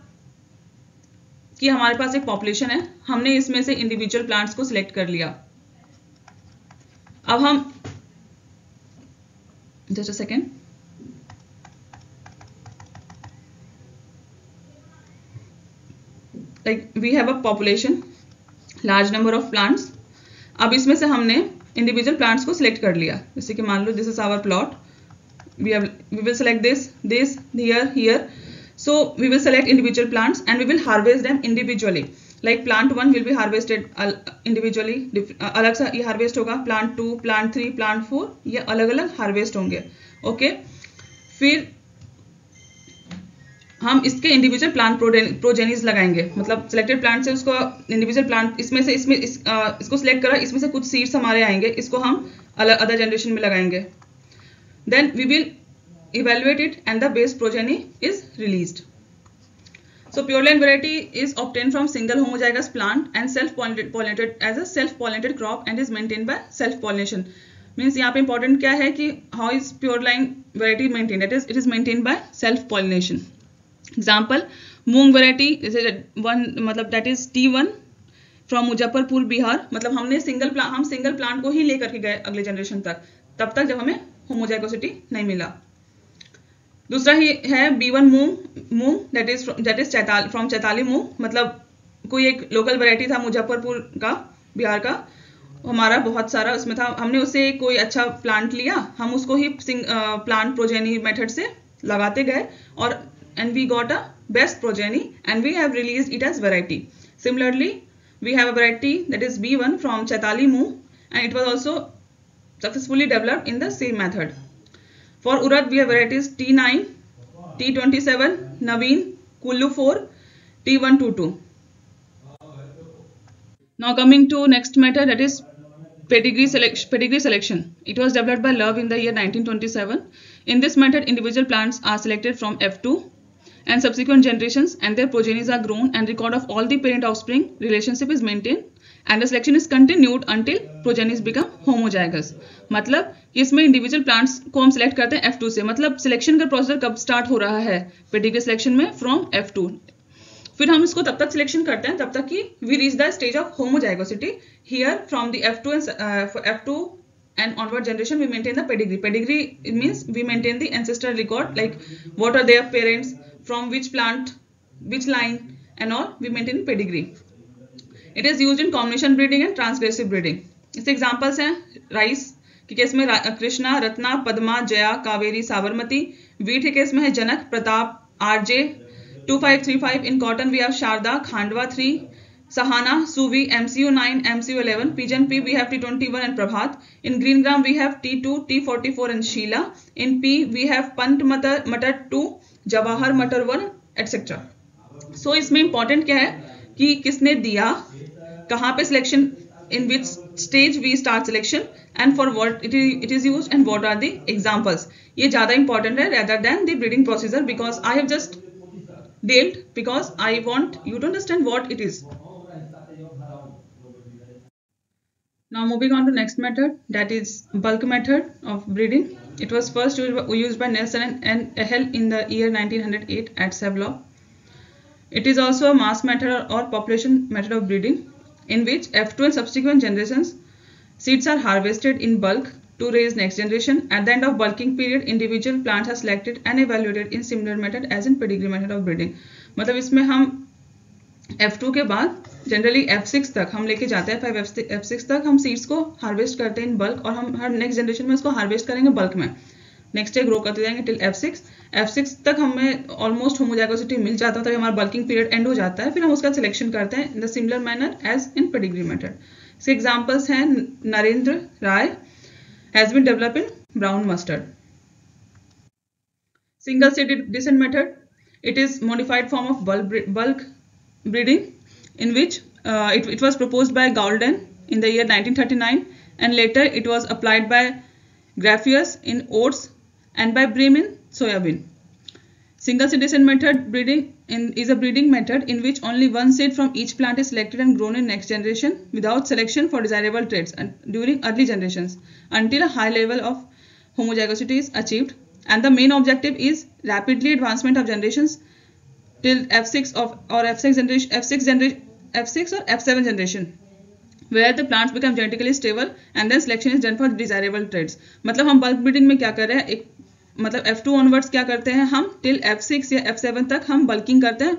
कि हमारे पास एक population है, हमने इसमें से individual plants को select कर लिया. अब हम just a second. Like we have a population, large number of plants. अब इसमें से हमने इंडिविजुअल प्लांट्स को सिलेक्ट कर लिया. जैसे कि मान लो this is our plot, we will select this here. So we will select individual plants and we will harvest them individually. Like plant 1 will be harvested individually, अलग सा ये harvest होगा, plant 2, plant 3, plant 4 ये अलग अलग harvest होंगे. Okay, फिर हम इसके इंडिविजुअल प्लांट प्रोजेनीज लगाएंगे. मतलब सिलेक्टेड प्लांट से उसको इंडिविजुअल प्लांट इसको सिलेक्ट करा, इसमें से कुछ सीड्स हमारे आएंगे, इसको हम अलग अदर जनरेशन में लगाएंगे. Then we will evaluate it and the base progeny is released. So pure line variety is obtained from single homozygous plant and self-pollinated as a self-pollinated crop and is maintained by self-pollination. Means यहाँ पे important क्या है कि how is pure line variety maintained? That is, it is maintained by self-pollination. Example, moong variety is one, मतलब that is T1 from Muzaffarpur Bihar. मतलब हम single plant को ही लेकर के गए अगले जनरेशन तक, तब तक जब हमें होमोजाइगोसिटी नहीं मिला. दूसरा ही है B1 मूंग दैट इज फ्रॉम चैताली मूंग. मतलब कोई एक लोकल वैरायटी था मुजफ्फरपुर का, बिहार का, हमारा बहुत सारा उसमें था, हमने उससे कोई अच्छा प्लांट लिया, हम उसको ही प्लांट प्रोजेनी मेथड से लगाते गए और and we got a best progeny and we have released it as variety. Similarly we have a variety that is B1 from Chaitali moong and it was also successfully developed in the same method. For urad we have varieties T9, T27, Naveen, Kullu 4, T122. Now coming to next method, that is pedigree selection. It was developed by Love in the year 1927. In this method, individual plants are selected from F2 and subsequent generations and their progenies are grown and record of all the parent offspring relationship is maintained and the selection is continued until progenies become homozygous. मतलब इसमें individual plants को हम select करते हैं F2 से. मतलब selection का process कब स्टार्ट हो रहा है पेडिग्री सिलेक्शन में? From F2. फिर हम इसको तब तक सिलेक्शन करते हैं तब तक कि we reach the stage of homozygosity. Here from the F2 and onward generation we maintain the pedigree. Pedigree means we maintain the ancestral record, like what are their parents, from which plant, which line and all, we maintain pedigree. It is used in combination breeding and transgressive breeding. इसके examples हैं rice के case में Krishna, Ratna, Padma, Jaya, Kaveri, Sabarmati. Wheat के case में है जनक, Pratap, RJ. 2535 in cotton we have Sharda, Khandwa 3, Sahana, Suvi, MCU 9, MCU 11. Pigeon P we have T21 and Prabhat. In green gram we have T2, T44 and Sheila. In P we have Pant Matar 2, Jawahar Matar 1, etc. So इसमें important क्या है कि किसने दिया, कहाँ पे selection, in which stage we start selection and for what it is used and what are the examples. ये ज़्यादा important है rather than the breeding procedure, because I have just dealt because I want you to understand what it is. Now moving on to next method, that is bulk method of breeding. It was first used by Nelson and Ehel in the year 1908 at Savlov. It is also a mass method or population method of breeding in which F2 and subsequent generations seeds are harvested in bulk to raise next generation. At the end of bulking period, individual plants are selected and evaluated in similar method as in pedigree method of breeding. मतलब इसमें हम F2 के बाद generally F6 तक हम लेके जाते हैं, 5 F6 तक हम सीड्स को हार्वेस्ट करते हैं इन बल्क और हम हर नेक्स्ट जनरेशन में इसको हार्वेस्ट करेंगे बल्क में. नेक्स्ट डे ग्रो करते जाएंगे टिल F6 तक हमें ऑलमोस्ट होमोजाइगोसिटी मिल जाता है, तभी हमारा बल्किंग पीरियड एंड हो जाता है. फिर हम उसका सिलेक्शन करते हैं in the similar manner as in pedigree method. इसके एग्जांपल्स हैं नरेंद्र राय has been developed in brown mustard. Single seed descent method. It is modified form of bulk breeding in which it was proposed by Gaulden in the year 1939 and later it was applied by Graffius in oats and by Bream in soybean. Single seed descent method breeding is a breeding method in which only one seed from each plant is selected and grown in next generation without selection for desirable traits and during early generations until a high level of homozygosity is achieved, and the main objective is rapidly advancement of generations till F6 or F7 generation where the plants become genetically stable and then selection is done for desirable traits. मतलब हम bulk breeding में क्या कर रहे हैं, मतलब F2 onwards क्या करते हैं, हम टिल F6 या F7 तक हम बल्किंग करते हैं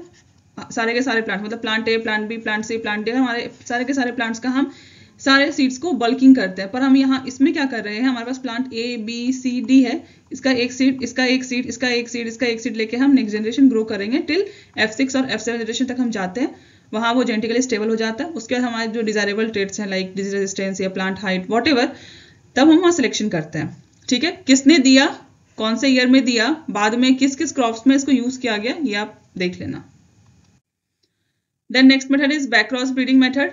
सारे के सारे प्लांट, मतलब plant A, plant B, plant C, plant D, हमारे सारे के सारे प्लांट्स का हम सारे सीड्स को बल्किंग करते हैं। पर हम यहाँ इसमें क्या कर रहे हैं, हमारे पास plant A B C D है, इसका एक सीड, इसका एक सीड, इसका एक सीड, इसका एक सीड लेके हम नेक्स्ट जनरेशन ग्रो करेंगे टिल F6 और F7 जनरेशन तक हम जाते हैं। वहाँ वो जेनेटिकली स्टेबल हो जाता है। उसके बाद हमारे जो डिजायरेबल ट्रेट्स हैं लाइक डिजीज रेजिस्टेंस या प्लांट हाइट वॉटएवर, तब हम वहाँ सिलेक्शन करते हैं। ठीक है, किसने दिया, कौन से ईयर में दिया, बाद में किस किस क्रॉप्स में इसको यूज किया गया, ये आप देख लेना। Then next method is back cross breeding method.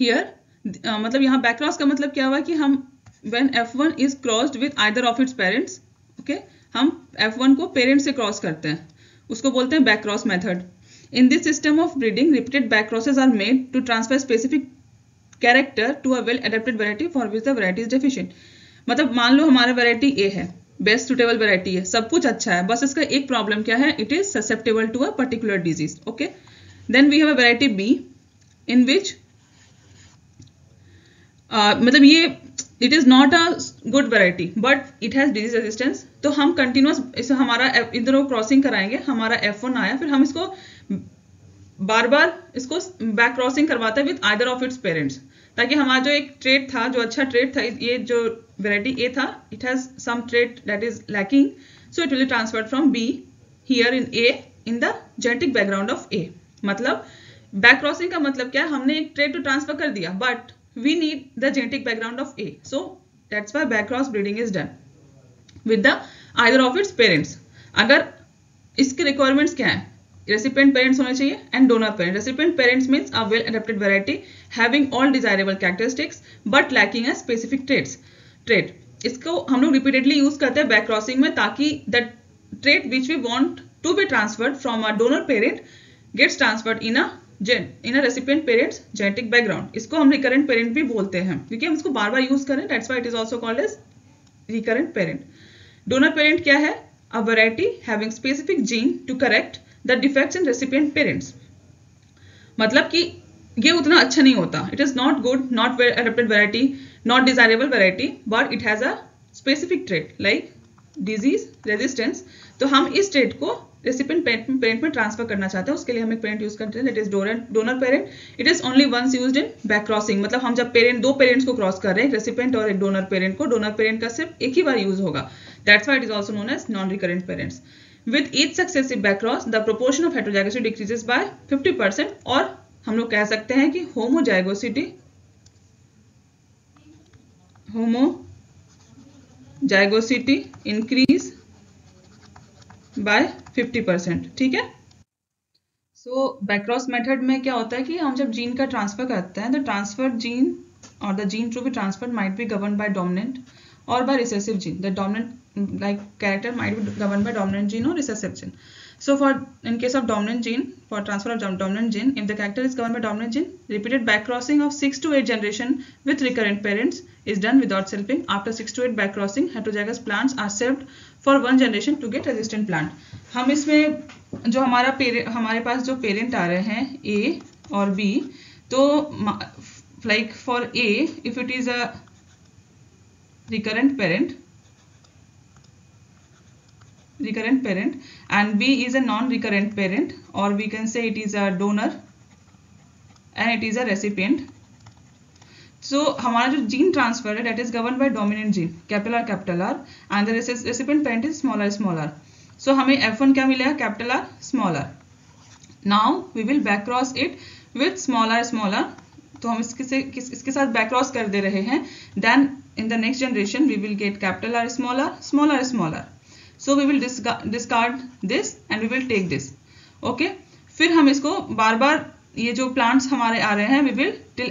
Here मतलब यहाँ बैक क्रॉस का मतलब क्या हुआ कि हम when F1 is crossed with either of its parents, okay, हम F1 को पेरेंट से क्रॉस करते हैं, उसको बोलते हैं back cross method. In this system of breeding repeated back crosses are made to transfer specific character to a well adapted variety for which the variety is deficient. मतलब मान लो हमारा वैरायटी A है, बेस्ट सुटेबल वैरायटी है, सब कुछ अच्छा है, बस इसका एक प्रॉब्लम क्या है, it is susceptible to a particular disease. Okay, then we have a variety B in which मतलब ये it is not a good variety but it has disease resistance. तो हम कंटिन्यूस इसे हमारा इधर क्रॉसिंग कराएंगे, हमारा F1 आया, फिर हम इसको बार बार इसको बैक क्रॉसिंग करवाते हैं with either of its parents, ताकि हमारा जो एक ट्रेट था, जो अच्छा ट्रेट था, ये जो वैरायटी A था, it has some trait that is lacking, so it will be transferred from B here in A in the genetic background of A। मतलब बैक क्रॉसिंग का मतलब क्या है, हमने एक ट्रेट तो ट्रांसफर कर दिया but we need the genetic background of A, so that's why back cross breeding is done with the either of its parents। अगर इसके requirements क्या है, recipient parents होने चाहिए and donor parent। recipient parents means a well adapted variety having all desirable characteristics but lacking a specific trait। इसको हम लोग repeatedly use करते हैं back crossing में, ताकि the trait which we want to be transferred from a donor parent gets transferred in a recipient parents genetic background। इसको हम recurrent parent भी बोलते हैं क्योंकि हम इसको बार बार यूज करें, that's why it is also called as recurrent parent। donor parent क्या है, a variety having specific gene to correct the defects in recipient parents। मतलब कि ये उतना अच्छा नहीं होता, it is not good, not well adapted variety, not desirable variety, but it has a specific trait like disease resistance। तो हम इस trait को रेसिपिएंट पेरेंट में ट्रांसफर करना चाहते हैं, उसके लिए हम एक पेरेंट यूज करते हैं, that is donor parent. It is only once used in back crossing. मतलब हम जब दो पेरेंट्स को क्रॉस कर रहे हैं, रेसिपिएंट और एक डोनर पेरेंट को, डोनर पेरेंट का सिर्फ एक ही बार यूज होगा, that's why it is also known as non recurrent parents. With each successive back cross the proportion of heterozygosity decreases by 50%, और हम लोग कह सकते हैं कि होमोजाइगोसिटी इंक्रीज बाय 50%। ठीक है, सो बैक क्रॉस मेथड में क्या होता है कि हम जब जीन का ट्रांसफर करते हैं, द ट्रांसफर्ड जीन और the gene to be transferred might be govern by dominant और by recessive gene. The dominant like character might be governed by dominant gene or recessive gene। So in case of dominant gene, for transfer of dominant gene, if the character is governed by dominant gene, repeated back crossing of 6 to 8 generation with recurrent parents is done without selfing। After 6 to 8 back crossing, heterozygous plants are selfed for one generation to get resistant plant। हम इसमें जो हमारे पास जो parent आ रहे हैं A और B, तो like for A, if it is a recurrent parent and B is a non-recurrent parent, or we can say it is a donor and it is a recipient। So हमारा जो gene transfer है, that is governed by dominant gene capital R and the recipient parent is small r। So हमें F1 क्या मिलेगा, R small r। Now we will back cross it with small r। तो हम इसके साथ back cross कर दे रहे हैं, then in the next generation we will get R small r। So we will discard this and we will take this। Okay, फिर हम इसको बार बार ये जो plants हमारे आ रहे हैं, we will till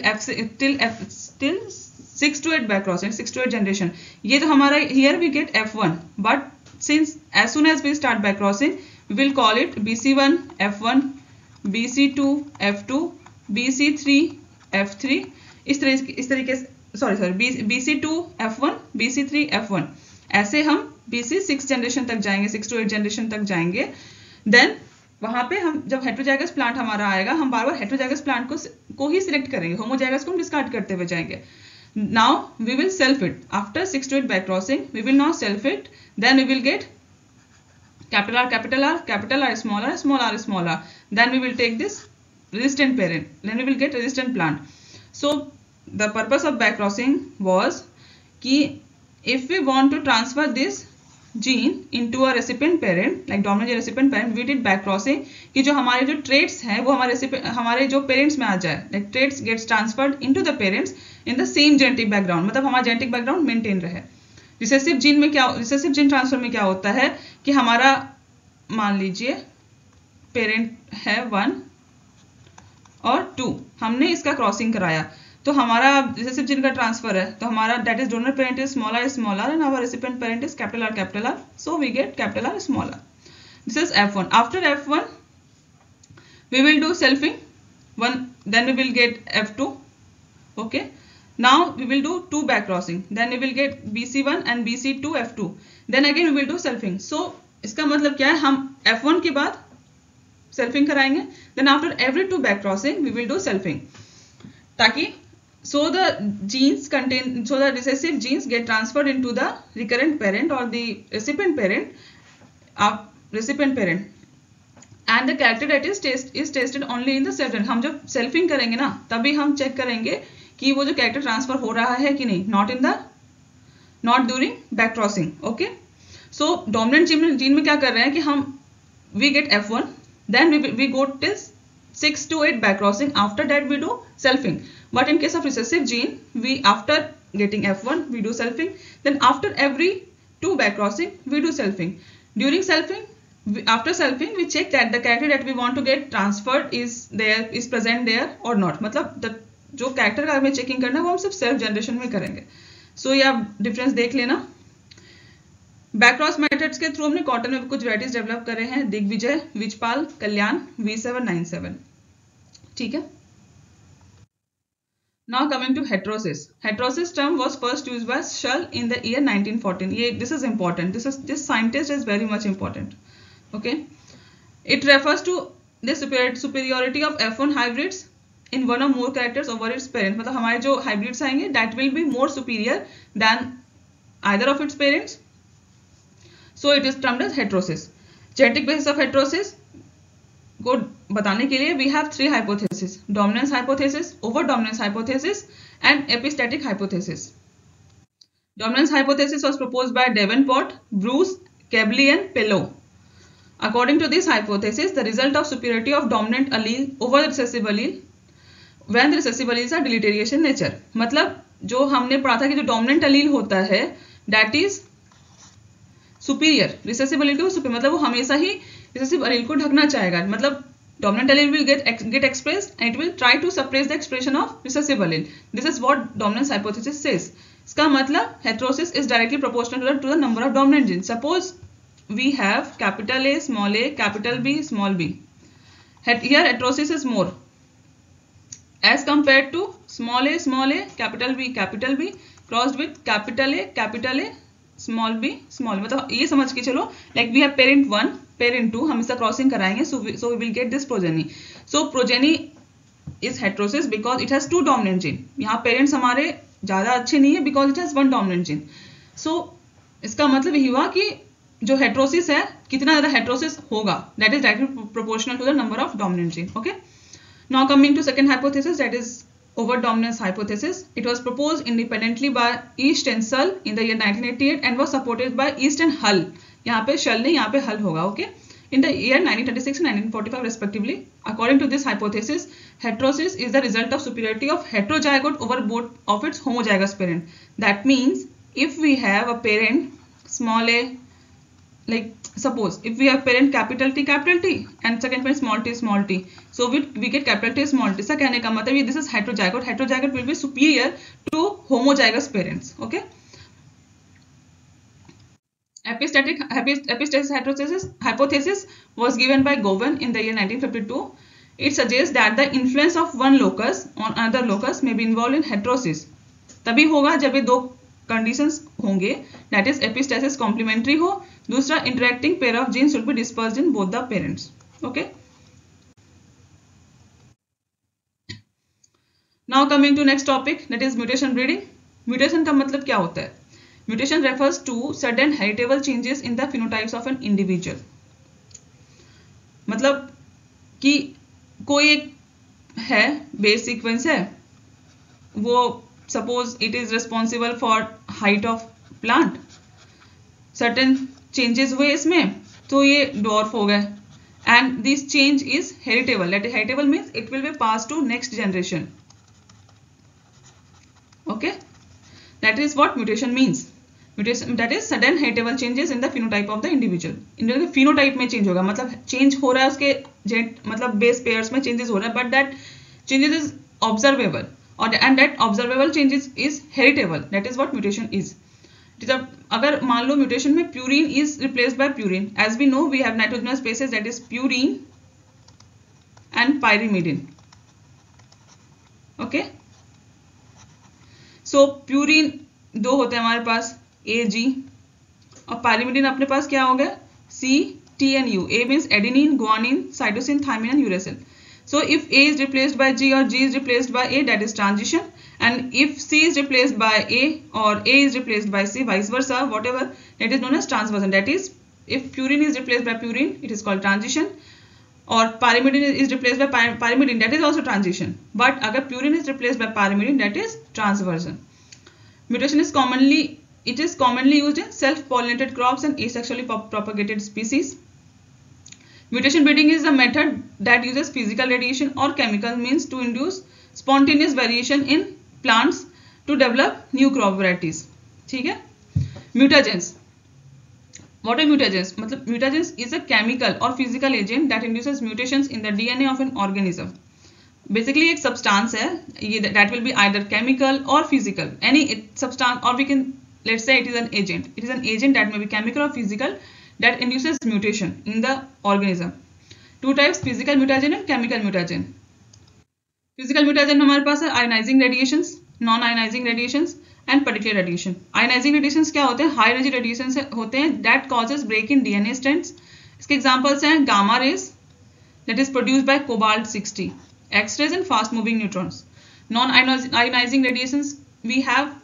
6 to 8 back crossing, 6 to 8 generation। ये तो हमारा here we get F1, but since as soon as we start back crossing, we will call it BC1 F1, BC2 F2, BC3 F3। इस तरीके से BC2 F1, BC3 F1, ऐसे हम BC 6 generation तक जाएंगे, 6 to 8 जनरेशन तक जाएंगे। Then वहां पे हम जब हेटेरोजाइगस प्लांट हमारा आएगा, हम बार बार हेटेरोजाइगस प्लांट को ही सिलेक्ट करेंगे, होमोजाइगस को हम डिस्कार्ड करते हुए जाएंगे। Now we will self it after 6 to 8 back crossing, we will now self it, then we will get R small r, then we will take this resistant parent, then we will get resistant plant। So the purpose of back crossing was कि if we want to transfer this gene into a recipient parent like dominant recipient parent, we did back crossing कि जो हमारे जो traits हैं वो हमारे जो parents में आ जाए, like traits gets transferred into the parents in the same genetic background, मतलब हमारा genetic background maintain रहे. रिसेसिव जीन में क्या, रिसेसिव जीन ट्रांसफर में क्या होता है कि हमारा मान लीजिए पेरेंट है 1 और 2, हमने इसका क्रॉसिंग कराया तो हमारा रिसेसिव जीन का ट्रांसफर है, तो हमारा that is donor parent is small R and our recipient parent is capital R, so we get capital R small R. This is F1. After F1 we will do selfing one, then we will get F2. Okay, now we will do 2 back crossing, then we will get BC1 and BC2 F2, then again we will do selfing. So इसका मतलब क्या है, हम F1 के बाद selfing कराएंगे, then after every 2 back crossing we will do selfing, ताकि so the recessive genes get transferred into the recurrent parent or the recipient parent and the character that is tested only in the self. हम जब selfing करेंगे ना तभी हम check करेंगे कि वो जो कैरेक्टर ट्रांसफर हो रहा है कि नहीं, not during back crossing. Okay, so dominant gene में क्या कर रहे हैं कि हम we get F1, then we go till 6 to 8 back crossing, after that we do selfing. But in case of recessive gene, we after getting F1 we do selfing, then after every 2 back crossing we do selfing. During selfing, after selfing we check that the character that we want to get transferred is present there or not. मतलब जो character का हमें checking करना है वो हम सिर्फ self generation में करेंगे. सो ये आप डिफरेंस देख लेना. बैकक्रॉस मेथड्स के थ्रू हमने कॉटन में कुछ वैराइटीज डेवलप करे हैं, दिग्विजय, विजपाल, कल्याण, V797. ठीक है. Now coming to heterosis. Heterosis term was first used by Shull in the year 1914. ये this is important, this scientist is very much important. Okay, it refers to the superiority of F1 hybrids in one or more characters over its parent. मतलब हमारे जो hybrids आएंगे that will be more superior than either of its parents, so it is termed as heterosis. Genetic basis of heterosis को बताने के लिए we have 3 hypotheses: dominance hypothesis, over dominance hypothesis and epistatic hypothesis. Dominance hypothesis was proposed by Davenport, Bruce, Kebley and Pellow. According to this hypothesis, the result of superiority of dominant allele over the recessive allele when the recessive alleles are deleterious in nature. मतलब जो हमने पढ़ा था कि जो dominant अलील होता है that is superior recessive अलील को सुपीरियर, मतलब वो हमेशा ही रिसेसिव अलील को ढकना चाहेगा. मतलब dominant allele will get expressed and it will try to suppress the expression of recessive allele. This is what dominance hypothesis says. इसका मतलब heterosis is directly proportional to the number of dominant gene. Suppose we have capital A, small a, capital B, small b. Here heterosis is more as compared to small a, capital B, crossed with capital A, small b, small. मतलब ये समझ के चलो like we have parent 1, parent 2, हम इसका crossing कराएंगे, so we will get this progeny. So progeny is heterosis because it has 2 dominant gene. यहाँ parents हमारे ज़्यादा अच्छे नहीं है because it has 1 dominant gene. So इसका मतलब ये हुआ कि जो heterosis है कितना ज़्यादा heterosis होगा that is directly proportional to the number of dominant gene. Okay. Now coming to second hypothesis, that is over dominance hypothesis. It was proposed independently by East and Searle in the year 1988 and was supported by East and Hull. यहाँ पे Searle नहीं, यहाँ पे Hull होगा. Okay. In the year 1936 and 1945 respectively. According to this hypothesis, heterosis is the result of superiority of heterozygote over both of its homozygous parent. That means if we have a parent small a, like suppose if we have parent capital T and second parent small t, so we get capital T small t. इसका कहने का मतलब ये this is heterozygote will be superior to homozygous parents. Okay. Epistatic hypothesis was given by Govan in the year 1952. It suggests that the influence of one locus on another locus may be involved in heterosis. तभी होगा जब ये 2 conditions होंगे, that is epistasis complementary हो, दूसरा interacting pair of genes should be dispersed in both the parents. Okay. Now coming to next topic, that is mutation breeding. Mutation का मतलब क्या होता है? Mutation refers to sudden heritable changes in the phenotypes of an individual. मतलब कि कोई एक है बेस सीक्वेंस है वो suppose it is responsible for height of plant, certain changes हुए इसमें तो ये डॉर्फ हो गए, and this change is heritable. Heritable means it will be pass to next generation. Okay, that is what mutation means. Mutation that is sudden heritable changes in the phenotype of the individual. Individual के phenotype में change होगा, मतलब change हो रहा है उसके मतलब base pairs में चेंजेस हो रहा है, but that changes is observable और and that observable changes is heritable. That is what mutation is. अगर मान लो म्यूटेशन में purine is replaced by purine, as we know we have nitrogenous bases that is purine and pyrimidine. Okay, so purine दो होते हैं हमारे पास, AG, और pyrimidine अपने पास क्या हो गया, CTNU. A means adenine, guanine, cytosine, thymine and uracil. So if A is replaced by G or G is replaced by A, that is transition, and if C is replaced by A or A is replaced by C, vice versa, whatever, that is known as transversion. That is, if purine is replaced by purine, it is called transition, or pyrimidine is replaced by pyrimidine, that is also transition. But agar purine is replaced by pyrimidine, that is transversion. Mutation is commonly used in self-pollinated crops and asexually propagated species. Mutation breeding is a method that uses physical radiation or chemical means to induce spontaneous variation in plants to develop new crop varieties. ठीक है. Mutagens. What are mutagens? मतलब mutagens is a chemical or physical agent that induces mutations in the DNA of an organism. Basically एक substance है ये, that will be either chemical or physical, any substance, or we can let's say it is an agent. It is an agent that may be chemical or physical that induces mutation in the organism. Two types, physical mutagen and chemical mutagen. Physical mutagen हमारे पास है ionizing radiations, non-ionizing radiations and particular radiation. Ionizing radiations क्या होते हैं, high energy radiations होते हैं that causes break in DNA strands. इसके examples हैं gamma rays that is produced by cobalt 60, X-rays and fast moving neutrons. Non-ionizing radiations we have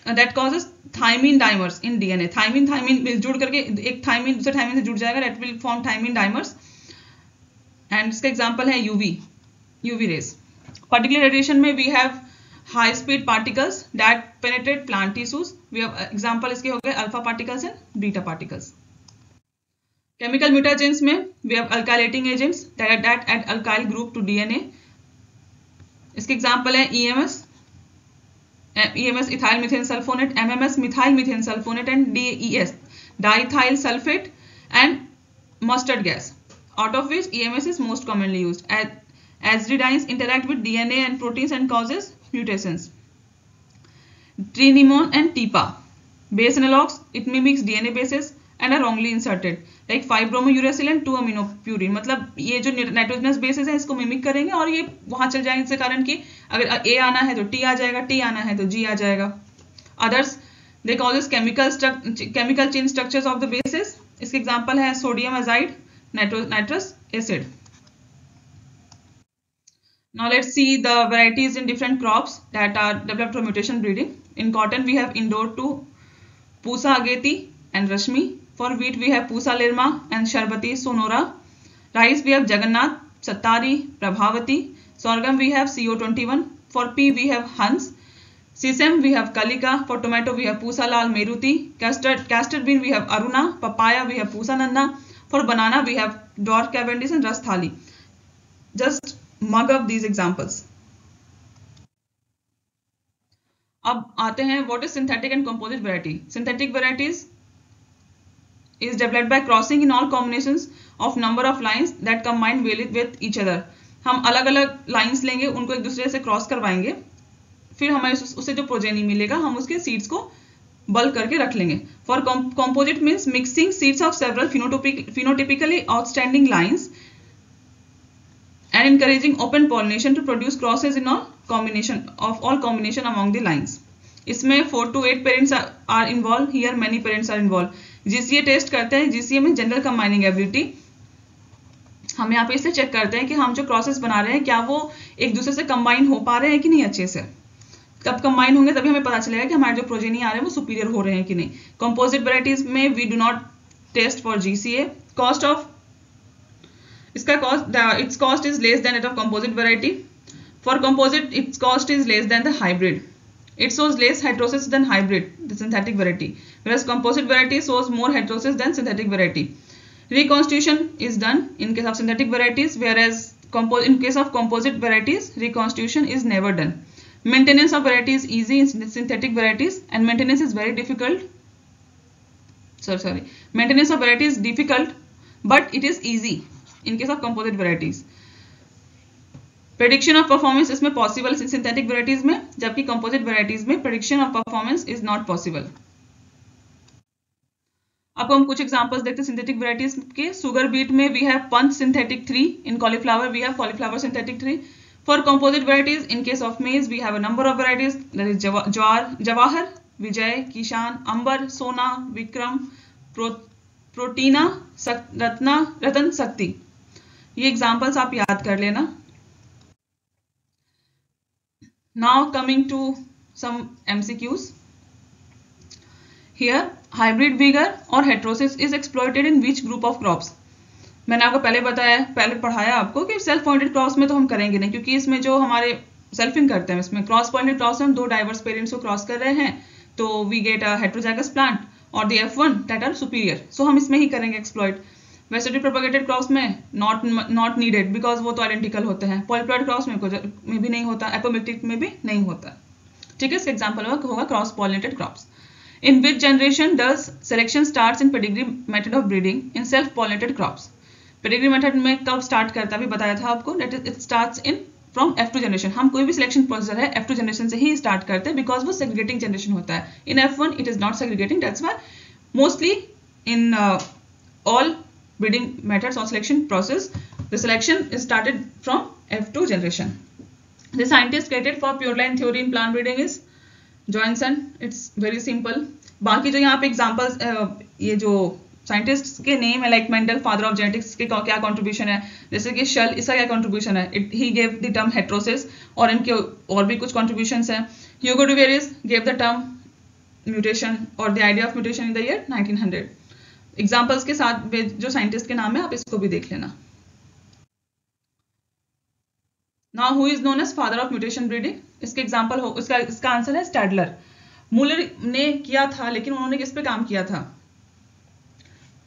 that causes thymine dimers in DNA. Thymine will जुड़ करके एक thymine दूसरे thymine से जुड़ जाएगा, that will form thymine dimers. And इसका example है UV rays. Particular radiation में we have high speed particles that penetrate plant tissues. We have example इसके हो गए alpha particles and beta particles. Chemical mutagens में we have alkylating agents that add alkyl group to DNA. इसके example है EMS ethyl methane sulfonate, MMS methyl methane sulfonate and DES diethyl sulfate and mustard gas, out of which EMS is most commonly used. Azridines interact with DNA and proteins and causes mutations. Trinemon and TIPA base analogs, it mimics DNA bases and are wrongly inserted like 5-bromouracil and 2-aminopurine. मतलब ये जो nitrogenous bases है इसको mimic करेंगे और ये वहां चल जाएंगे, इसके कारण कि अगर A आना है तो T आ जाएगा, T आना है तो G आ जाएगा. Others they causes chemical chain structures of the bases. इसके एग्जांपल है sodium azide, nitrous acid. Now let's see the varieties in different crops that are developed from mutation breeding. In cotton we have Indore 2, Pusa Ageti and Rashmi. For wheat we have Pusa Lirma and Sharbati Sonora. Rice we have Jagannath, Sattari, Prabhavati. Sorghum we have CO21. For pea we have Hans. Sesame we have Kalika. For tomato we have Pusa Lal Meruti. Castor bean we have Aruna. Papaya we have Pusa Nanda. For banana we have Dwarf Cavendish and Ras Thali. Just mug up these examples. अब आते हैं what is synthetic and composite variety. Synthetic varieties is developed by crossing in all combinations of number of lines that combine with each other. हम अलग अलग lines लेंगे, उनको एक दूसरे से क्रॉस करवाएंगे, फिर हमें उससे जो प्रोजेनी मिलेगा हम उसके सीड्स को बल्क करके रख लेंगे. For composite means mixing seeds of several phenotypically outstanding lines and encouraging open pollination to produce crosses in all combination among the lines. इसमें 4 to 8 parents are involved. Here many parents are involved. GCA test करते हैं. GCA में general combining ability. हम यहाँ पे इसे check करते हैं कि हम जो क्रॉसेस बना रहे हैं क्या वो एक दूसरे से कंबाइन हो पा रहे हैं कि नहीं अच्छे से. कब कंबाइन होंगे तभी हमें पता चलेगा कि हमारे जो प्रोजेनी आ रहे हैं वो सुपीरियर हो रहे हैं कि नहीं. कंपोजिट वेराइटीज में we do not test for GCA. Cost is less than that of composite variety. For composite, its cost is less than the hybrid. It shows less heterosis than hybrid, the synthetic variety, whereas composite variety shows more heterosis than synthetic variety. Reconstitution is done in case of synthetic varieties, whereas in case of composite varieties, reconstitution is never done. Maintenance of variety is easy in synthetic varieties, and maintenance is very difficult. Maintenance of variety is difficult, but it is easy in case of composite varieties. Prediction of performance इसमें possible synthetic varieties में, जबकि composite varieties में prediction of performance is not possible. आपको हम कुछ examples देखते हैं synthetic varieties के. सुगर बीट में we have punch synthetic 3. In cauliflower we have cauliflower synthetic 3. For composite varieties in case of maize we have a number of varieties, that is Jawahar, Vijay, Kisan, Amber, सोना, विक्रम, प्रोटीना, रतन, शक्ति. ये एग्जांपल्स आप याद कर लेना. Now coming to some MCQs. Here, hybrid vigor और heterosis is exploited in which group of crops? मैंने आपको पहले पढ़ाया आपको कि सेल्फ पॉइंटेड क्रॉप्स में तो हम करेंगे नहीं, क्योंकि इसमें जो हमारे सेल्फिंग करते हैं इसमें क्रॉस पॉइंटेड क्रॉप्स में हम दो डाइवर्स पेरेंट्स को क्रॉस कर रहे हैं, तो we get a heterozygous plant और the F1 that are superior. सो हम इसमें ही करेंगे एक्सप्लॉइट. वेस्टेटिव प्रोपेगेटेड क्रॉप्स में नॉट नीडेड बिकॉज वो तो आइडेंटिकल होते हैं. पॉलीप्लॉइड क्रॉप्स में भी नहीं होता, एपोमिक्टिक में भी नहीं होता. ठीक है, इसका एग्जाम्पल होगा cross pollinated crops. In which generation does selection starts in pedigree method of breeding in self-pollinated crops? Pedigree method में कब start करता है, अभी बताया था आपको. That is, it starts in from F2 generation. हम कोई भी selection procedure है F2 generation से ही start करते हैं because वो segregating generation होता है. In F1 it is not segregating. That's why mostly in all breeding methods or selection process, the selection is started from F2 generation. The scientist credited for pure line theory in plant breeding is Johnson. It's very simple. बाकी जो यहाँ पे examples ये जो scientist के name है like Mendel father of genetics के क्या कंट्रीब्यूशन है, जैसे कि शल, इसका क्या कंट्रीब्यूशन है, he gave the term heterosis और इनके और भी कुछ कंट्रीब्यूशंस हैं. ह्यूगो डुवेरिस गेव द टर्म म्यूटेशन और the idea of mutation in the year 1900. Examples के साथ जो साइंटिस्ट के नाम है आप इसको भी देख लेना. Now who is known as father of mutation breeding? इसके एग्जांपल हो, इसका आंसर है स्टैडलर. मूलर ने किया था, लेकिन उन्होंने किस पे काम किया था,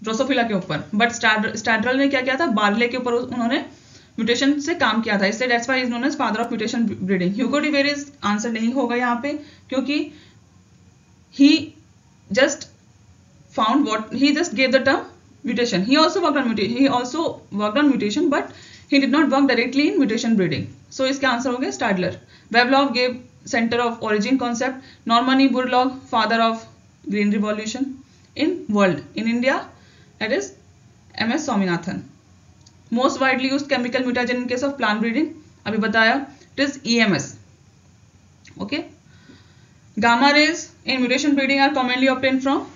ड्रोसोफिला के ऊपर. बट स्टैडलर ने क्या किया था, बार्ले के ऊपर उन्होंने म्यूटेशन से काम किया था, इसलिए that's why is known as father of mutation breeding. Hugo de Vries answer नहीं होगा यहाँ पे, क्योंकि he just found what he just gave the term mutation. He also worked on mutation, but he did not work directly in mutation breeding. So इसके answer हो गए Stadler. Vavlov gave center of origin concept. Norman E. Borlaug, father of green revolution in world. In India, that is M.S. Swaminathan. Most widely used chemical mutagen in case of plant breeding, अभी बताया, it is EMS. Okay. Gamma rays in mutation breeding are commonly obtained from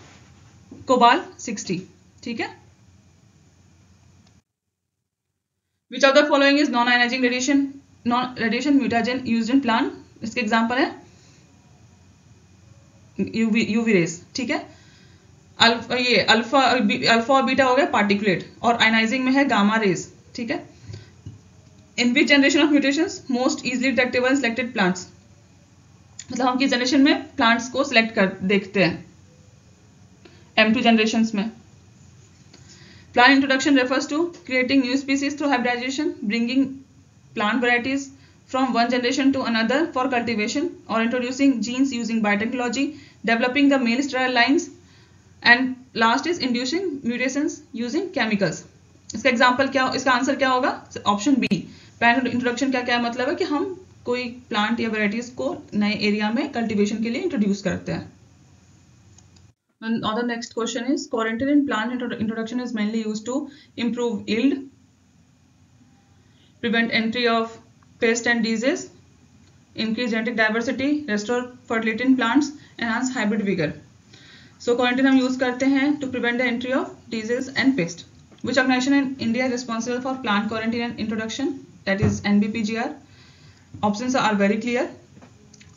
cobalt 60. ठीक है. Which of the following is non-ionizing radiation mutagen used in plant? इसके example है UV rays. ठीक है. Alpha और beta हो गया पार्टिकुलेट, और आयनाइजिंग में है गामा रेज. ठीक है. In which generation of mutations most easily detectable selected plants, मतलब हम किस जनरेशन में प्लांट्स को सिलेक्ट कर देखते हैं, M2 जनरेशंस में. Plant introduction refers to creating new species through hybridization, bringing plant varieties from one generation to another for cultivation, or introducing genes using biotechnology, developing the male sterile lines, and last is inducing mutations using chemicals. इसका example क्या, इसका answer क्या होगा, option B. Plant introduction क्या क्या मतलब है कि हम कोई प्लांट या वेराइटीज को नए एरिया में कल्टीवेशन के लिए इंट्रोड्यूस करते हैं. And the next question is, quarantine in plant introduction is mainly used to improve yield, prevent entry of pests and diseases, increase genetic diversity, restore fertility in plants, enhance hybrid vigor. So quarantine हम use करते हैं to prevent the entry of disease and pest. Which organization in India is responsible for plant quarantine and introduction? That is NBPGR. Options are very clear.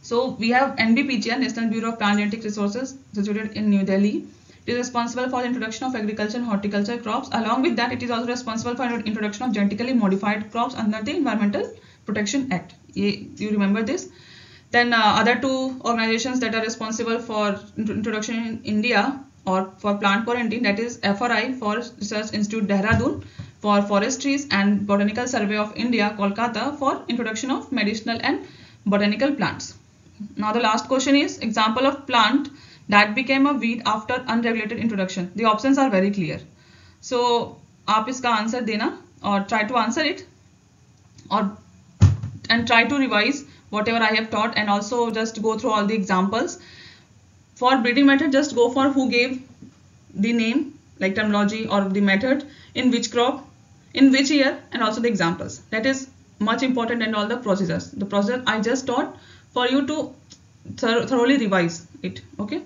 So we have NBPGR, National Bureau of Plant Genetic Resources, situated in New Delhi. It is responsible for the introduction of agriculture and horticulture crops. Along with that, it is also responsible for introduction of genetically modified crops under the Environmental Protection Act. You remember this? Then other two organizations that are responsible for introduction in India or for plant quarantine, that is FRI, Forest Research Institute Dehradun, for forestries, and Botanical Survey of India Kolkata for introduction of medicinal and botanical plants. Now the last question is example of plant that became a weed after unregulated introduction. The options are very clear. So आप इसका answer देना और try to answer it and try to revise whatever I have taught, and also just go through all the examples. For breeding method, just go for who gave the name, like terminology or the method, in which crop, in which year, and also the examples. That is much important, and all the procedures. The procedure I just taught for you to thoroughly revise it. Okay.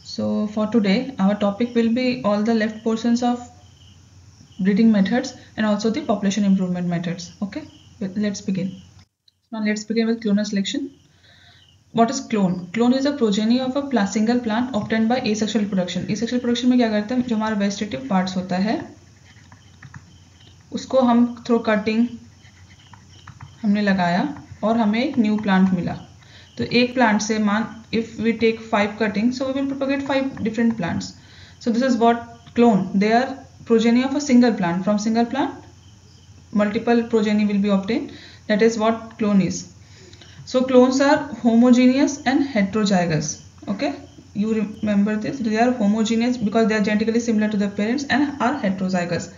So for today, our topic will be all the left portions of breeding methods and also the population improvement methods. Okay. Let's begin. Now let's begin with clonal selection. What is clone? Clone is a progeny of a single plant obtained by asexual reproduction. Asexual reproduction में क्या करते हैं, जो हमारा vegetative parts होता है उसको हम थ्रू कटिंग हमने लगाया और हमें एक न्यू प्लांट मिला. तो एक प्लांट से मान if we take 5 cutting, so we will propagate 5 different plants. So this is what clone. They are progeny of a single plant. From single plant multiple progeny will be obtained. That is what clone is. So clones are homogeneous and heterozygous. Okay, you remember this. They are homogeneous because they are genetically similar to their parents and are heterozygous.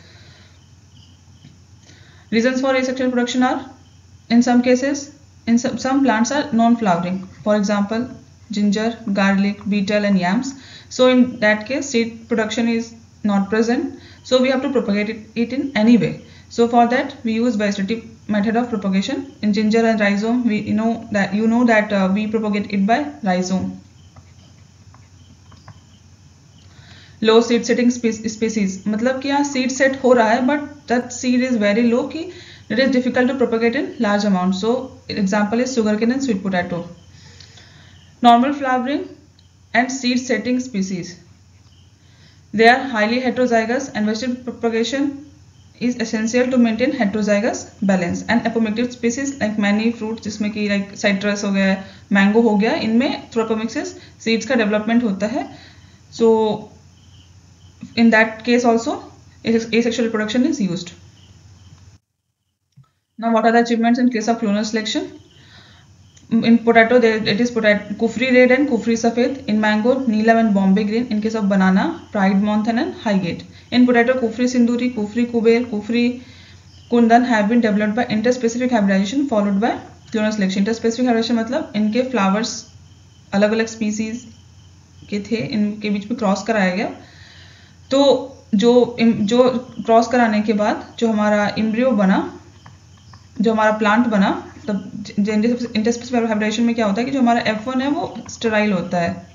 Reasons for asexual reproduction are, in some cases, in some plants are non-flowering. For example, ginger, garlic, beetle and yams. So in that case, seed production is not present. So we have to propagate it in any way. So for that we use vegetative method of propagation. In ginger and rhizome, we know that we propagate it by rhizome. Low seed setting species, मतलब कि यहाँ seed set हो रहा है but that seed is very low कि it is difficult to propagate in large amount. So example is sugarcane and sweet potato. Normal flowering and seed setting species, they are highly heterozygous, and vegetative propagation is essential to maintain heterozygous balance. And apomictic species like many fruits, जिसमें कि like citrus हो गया, mango हो गया, इनमें through apomixis seeds का development होता है. So in that case also asexual reproduction is used. Now what are the achievements in case of clonal selection? In potato, it is Kufri red and Kufri safed. In mango, Neelam and Bombay green. In case of banana, Pride Mountain and Highgate. In potato, Kufri Sinduri, Kufri Kuber, Kufri Kundan have been developed by interspecific hybridization followed by clonal selection. Interspecific hybridization मतलब इनके flowers अलग अलग species के थे, इनके बीच में cross कराया गया. तो जो क्रॉस कराने के बाद जो हमारा एम्ब्रियो बना, जो हमारा प्लांट बना, तब इंटरस्पेसिफिक हाइब्रिडेशन में क्या होता है कि जो हमारा F1 है वो स्टेराइल होता है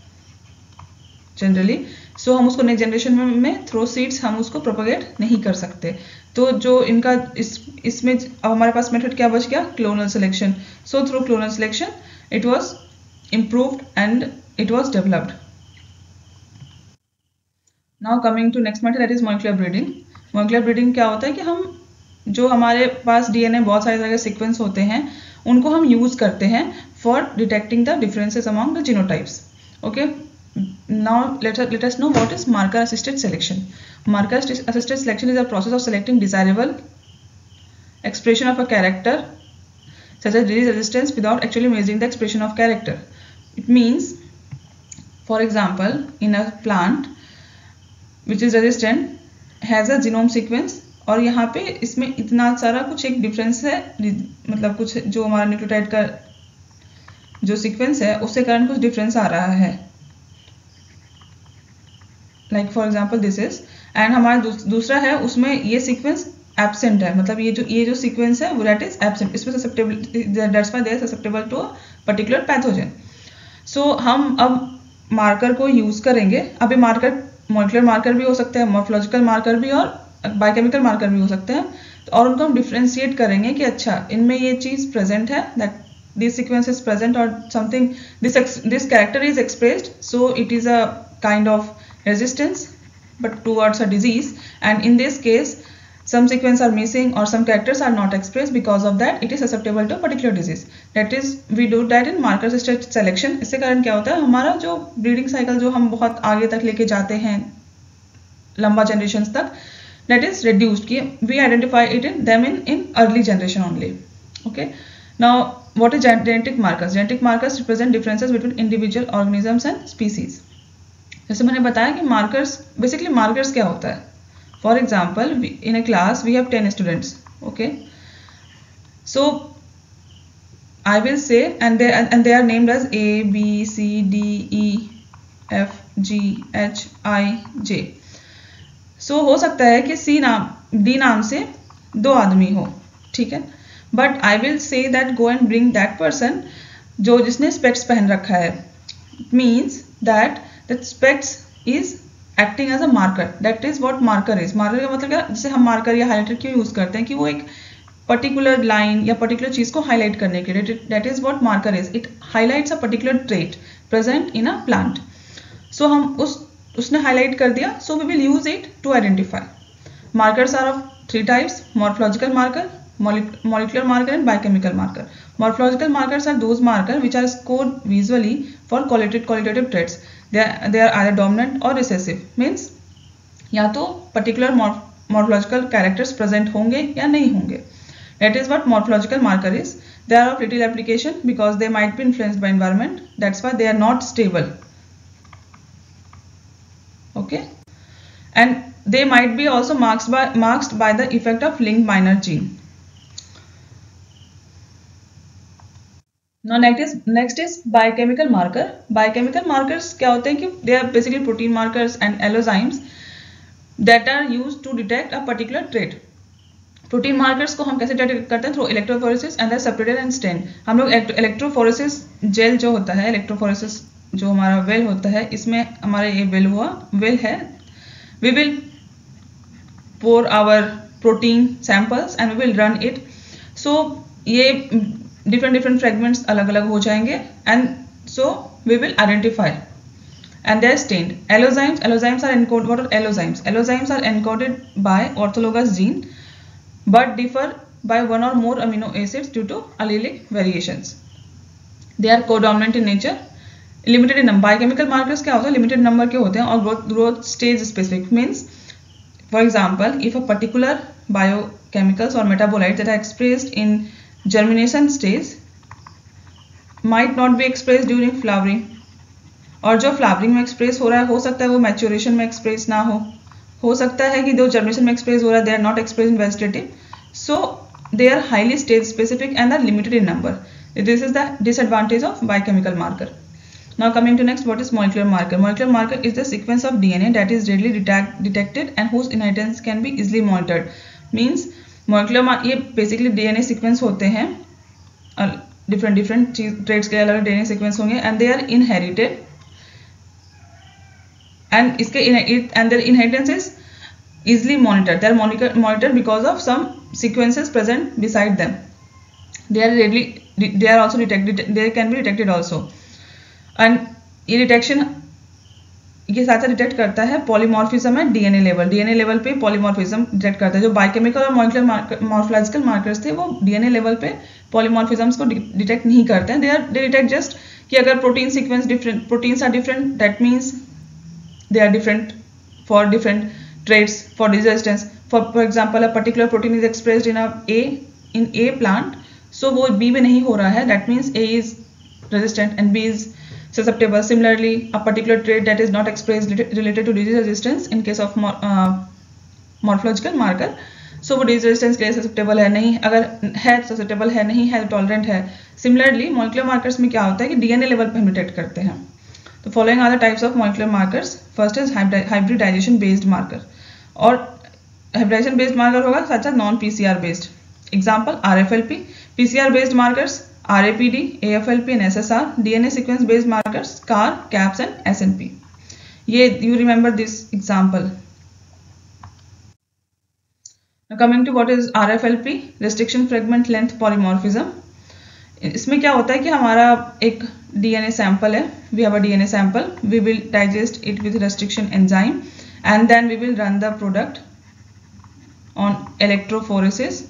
जनरली. सो हम उसको नेक्स्ट जनरेशन में थ्रो सीड्स हम उसको प्रोपगेट नहीं कर सकते. तो जो इनका इसमें अब हमारे पास मेथड क्या बच गया, clonal selection. So through clonal selection it was improved and it was developed. Now coming to next method, that is molecular breeding. Molecular breeding क्या होता है कि हम जो हमारे पास डीएनए बहुत सारे तरह के सीक्वेंस होते हैं उनको हम यूज करते हैं for detecting the differences among the genotypes. Okay, now let us know what is marker assisted selection. Marker assisted selection is a process of selecting desirable expression of a character such as disease resistance without actually measuring the expression of character. It means, for example, in a plant which is resistant has a genome sequence और यहाँ पे इसमें इतना सारा कुछ एक difference है, मतलब कुछ जो हमारा न्यूक्लियोटाइड का जो सीक्वेंस है उसके कारण कुछ डिफरेंस आ रहा है. Like for example this is, and हमारा दूसरा है उसमें ये सीक्वेंस एब्सेंट है, मतलब ये जो सीक्वेंस है वो दैट इज एब्सेंट. इसमें susceptible, that's why they are susceptible to a particular pathogen. So हम अब मार्कर को यूज करेंगे. अभी मार्कर मॉलिक्यूलर मार्कर भी हो सकते हैं, मॉर्फोलॉजिकल मार्कर भी और बायोकेमिकल मार्कर भी हो सकते हैं. और उनको हम डिफ्रेंशिएट करेंगे कि अच्छा इनमें ये चीज प्रेजेंट है, that this sequence is present और something this character is expressed, so it is a kind of resistance but towards a disease, and in this case some sequence are missing or some characters are not expressed. Because of that it is susceptible to a particular disease. That is we do that in marker assisted selection. इससे कारण क्या होता है, हमारा जो breeding cycle जो हम बहुत आगे तक लेके जाते हैं लंबा जनरेशंस तक, that is reduced कि we identify it in them in early generation only. Okay, now what is genetic markers? Genetic markers represent differences between individual organisms and species. जैसे मैंने बताया कि markers, basically markers क्या होता है. For example, in a class we have 10 students. Okay, so I will say and they are named as A, B, C, D, E, F, G, H, I, J. So हो सकता है कि C नाम D नाम से 2 आदमी हो, ठीक है, but I will say that go and bring that person जो जिसने specs पहन रखा है. It means that specs is acting as a marker. That is what marker is. Marker का मतलब क्या, जैसे हम marker या highlighter क्यों यूज करते हैं कि वो एक particular line या particular चीज को highlight करने के लिए. That is what marker is. It highlights a particular trait present in a plant. So हम उसने highlight कर दिया, so we will use it to identify. Markers are of 3 types: morphological marker, molecular marker and biochemical marker. Morphological markers are those markers which are scored visually for qualitative traits. They are either dominant or recessive. Means या तो particular morphological characters present होंगे या नहीं होंगे. That is what morphological marker is. They are of little application because they might be influenced by environment. That's why they are not stable. Okay, and they might be also masked by the effect of linked minor gene. Now next is biochemical marker. Biochemical markers क्या होते हैं कि they are basically protein markers and enzymes that are used to detect a particular trait. Protein markers को हम कैसे detect करते हैं? Through electrophoresis and separated and stain. हम लोग इलेक्ट्रोफोरेसिस जेल जो होता है, इलेक्ट्रोफोरेसिस जो हमारा वेल होता है, इसमें हमारा ये वेल है. We will pour our protein samples and we will run it. So ये डिफरेंट फ्रेगमेंट्स अलग अलग हो जाएंगे and so we will identify and they are stained. Allozymes are encoded. What are allozymes? Allozymes are encoded by orthologous gene but differ by one or more amino acids due to allelic variations. They are codominant in nature, limited in number. Biochemical markers क्या होता है? Limited number के होते हैं और growth stage specific. Means for example, if a particular biochemicals or metabolites that are expressed in germination stage might not be expressed during flowering, और जो flowering में एक्सप्रेस हो रहा है हो सकता है वो मैच्योरेशन में एक्सप्रेस ना हो सकता है कि जो जर्मिनेशन में एक्सप्रेस हो रहा है they are not express in vegetative. So they are highly stage specific and are limited in number. This is the disadvantage of biochemical marker. Now coming to next, what is molecular marker? Molecular marker is the sequence of DNA that is readily detected and whose inheritance can be easily monitored. Means molecular ये basically DNA sequence होते हैं, different traits के अलग DNA sequence होंगे and they are inherited and their inheritance is easily monitored. They are monitored because of some sequences present beside them. They are also detected. They can be detected also. And ये detection ये साथ detect करता है polymorphism है DNA level. DNA level पे polymorphism detect करता है. जो बायोकेमिकल और मॉलिक्यूलर मॉर्फोलॉजिकल मार्कर्स थे वो डीएनए लेवल पे पॉलीमॉर्फिज्म्स को डिटेक्ट नहीं करते हैं. दे डिटेक्ट जस्ट कि अगर protein sequence different, proteins are different, that means they are different for different traits for disease resistance. For example, a particular protein is expressed in a plant, so वो B में नहीं हो रहा है, that means A is resistant and B is susceptible. Similarly, a particular trait that is not expressed related to disease resistance in case of morphological marker, so वो disease resistance के लिए susceptible है नहीं, अगर है susceptible है नहीं है tolerant है. Similarly, molecular markers में क्या होता है कि DNA लेवल पे हम डिटेक्ट करते हैं. The following are the types of molecular markers. First is hybridization based marker. और hybridization based marker होगा such as non PCR based. Example RFLP. PCR based markers RAPD, AFLP and SSR. DNA sequence based markers CAR, CAPS and SNP. ये you remember this example. Now coming to what is RFLP, restriction fragment length polymorphism. इसमें क्या होता है कि हमारा एक DNA sample है we have a DNA sample, we will digest it with restriction enzyme, and then we will run the product on electrophoresis.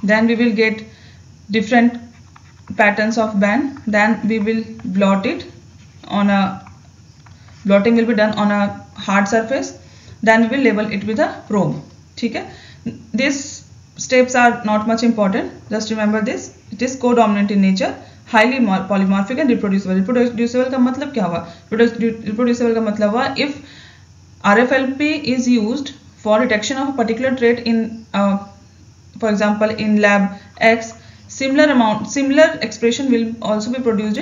Then we will get different patterns of band. Then we will blot it on a blotting will be done on a hard surface. Then we will label it with a probe. ठीक है, these steps are not much important, just remember this. It is codominant in nature, highly polymorphic and reproducible. Reproducible का मतलब क्या हुआ? Reproducible का मतलब हुआ if RFLP is used for detection of a particular trait in for example in lab X, similar expression will also be produced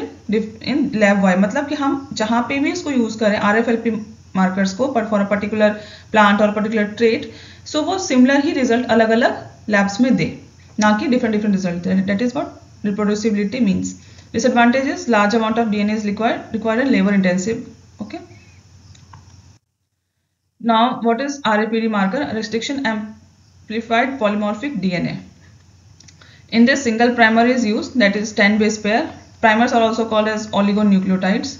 in lab Y. मतलब कि हम जहाँ पे भी इसको यूज करें RFLP मार्कर्स को फॉर अ पर्टिकुलर प्लांट और पर्टिकुलर ट्रेट, सो वो सिमिलर ही रिजल्ट अलग अलग लैब्स में दे, ना कि different result. That is what reproducibility means. Disadvantages: large amount of DNA is required and labor intensive. Okay. Now what is RAPD marker? Restriction amplified polymorphic DNA. In this, single primer is used, that is 10 base pair. Primers are also called as oligonucleotides.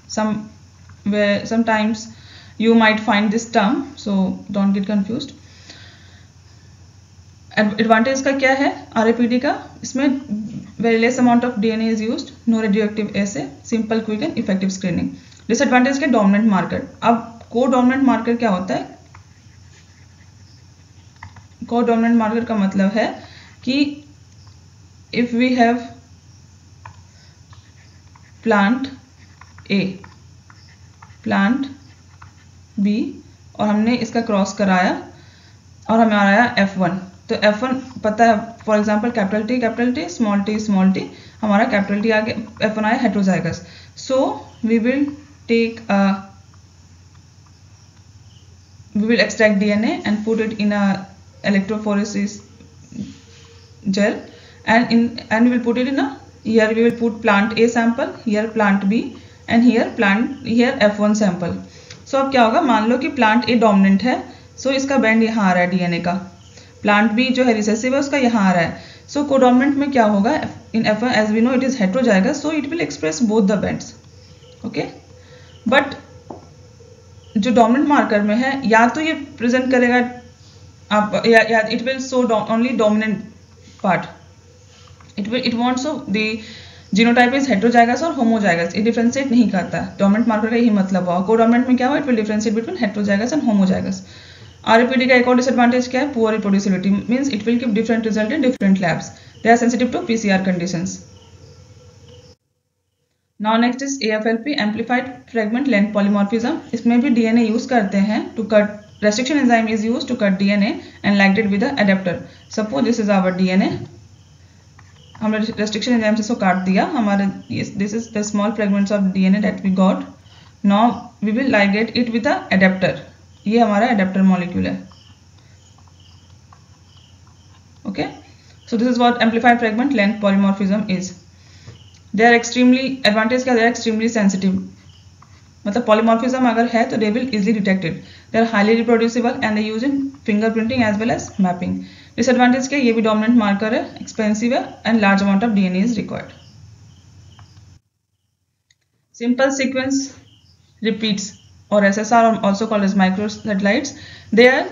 Sometimes you might find this term, so don't get confused. Advantage का क्या है RAPD का? इसमें very less amount of DNA is used, no radioactive assay, simple, quick and effective screening. Disadvantage के dominant marker. अब co-dominant marker क्या होता है? Co-dominant marker का मतलब है कि if we have plant A, plant B और हमने इसका क्रॉस कराया और हमें आ रहा है F1, तो F1 पता है, for example capital T small t हमारा कैपिटल T आगे F1 आया heterozygous. So we will extract DNA and put it in a electrophoresis gel and we will put it in a, here we will put plant A sample, here plant B and here F1 sample. सो अब क्या होगा, मान लो कि plant A dominant है, सो इसका band यहाँ आ रहा है DNA का, प्लांट B जो है रिसेसिव है उसका यहाँ आ रहा है. सो कोडोमिनेंट में क्या होगा, in F1 as we know it is heterozygous, so it will express both the bands. Okay, but जो डोमिनेंट मार्कर में है या तो ये प्रेजेंट करेगा आप या it will show only dominant part, it won't show the genotype is heterozygous और होमोजाइगस, ये डिफरेंशिएट नहीं करता. डोमिनेंट मार्कर का यही मतलब हुआ. कोडोमिनेंट में क्या हुआ, it will differentiate between heterozygous and homozygous. RAPD का एक और डिसएडवांटेज क्या है, poor reproducibility, means it will give different result in different labs, they are sensitive to PCR conditions. Now next is AFLP, amplified fragment length polymorphism. इसमें भी DNA use करते हैं to cut, restriction enzyme is used to cut DNA and liked it with a adapter. Suppose this is our DNA, हमने restriction enzyme से इसको काट दिया, हमारे this is the small fragments of DNA that we got. Now we will ligate it with a adapter. ये हमारा adapter molecule है. Okay, so this is what amplified fragment length polymorphism is. They are extremely, advantage क्या, they are extremely sensitive, मतलब polymorphism अगर है तो they will easily detected. They are highly reproducible and they use in fingerprinting as well as mapping. Disadvantage क्या, ये भी dominant marker है, expensive है and large amount of DNA is required. Simple sequence repeats or SSR, also called as microsatellites, they are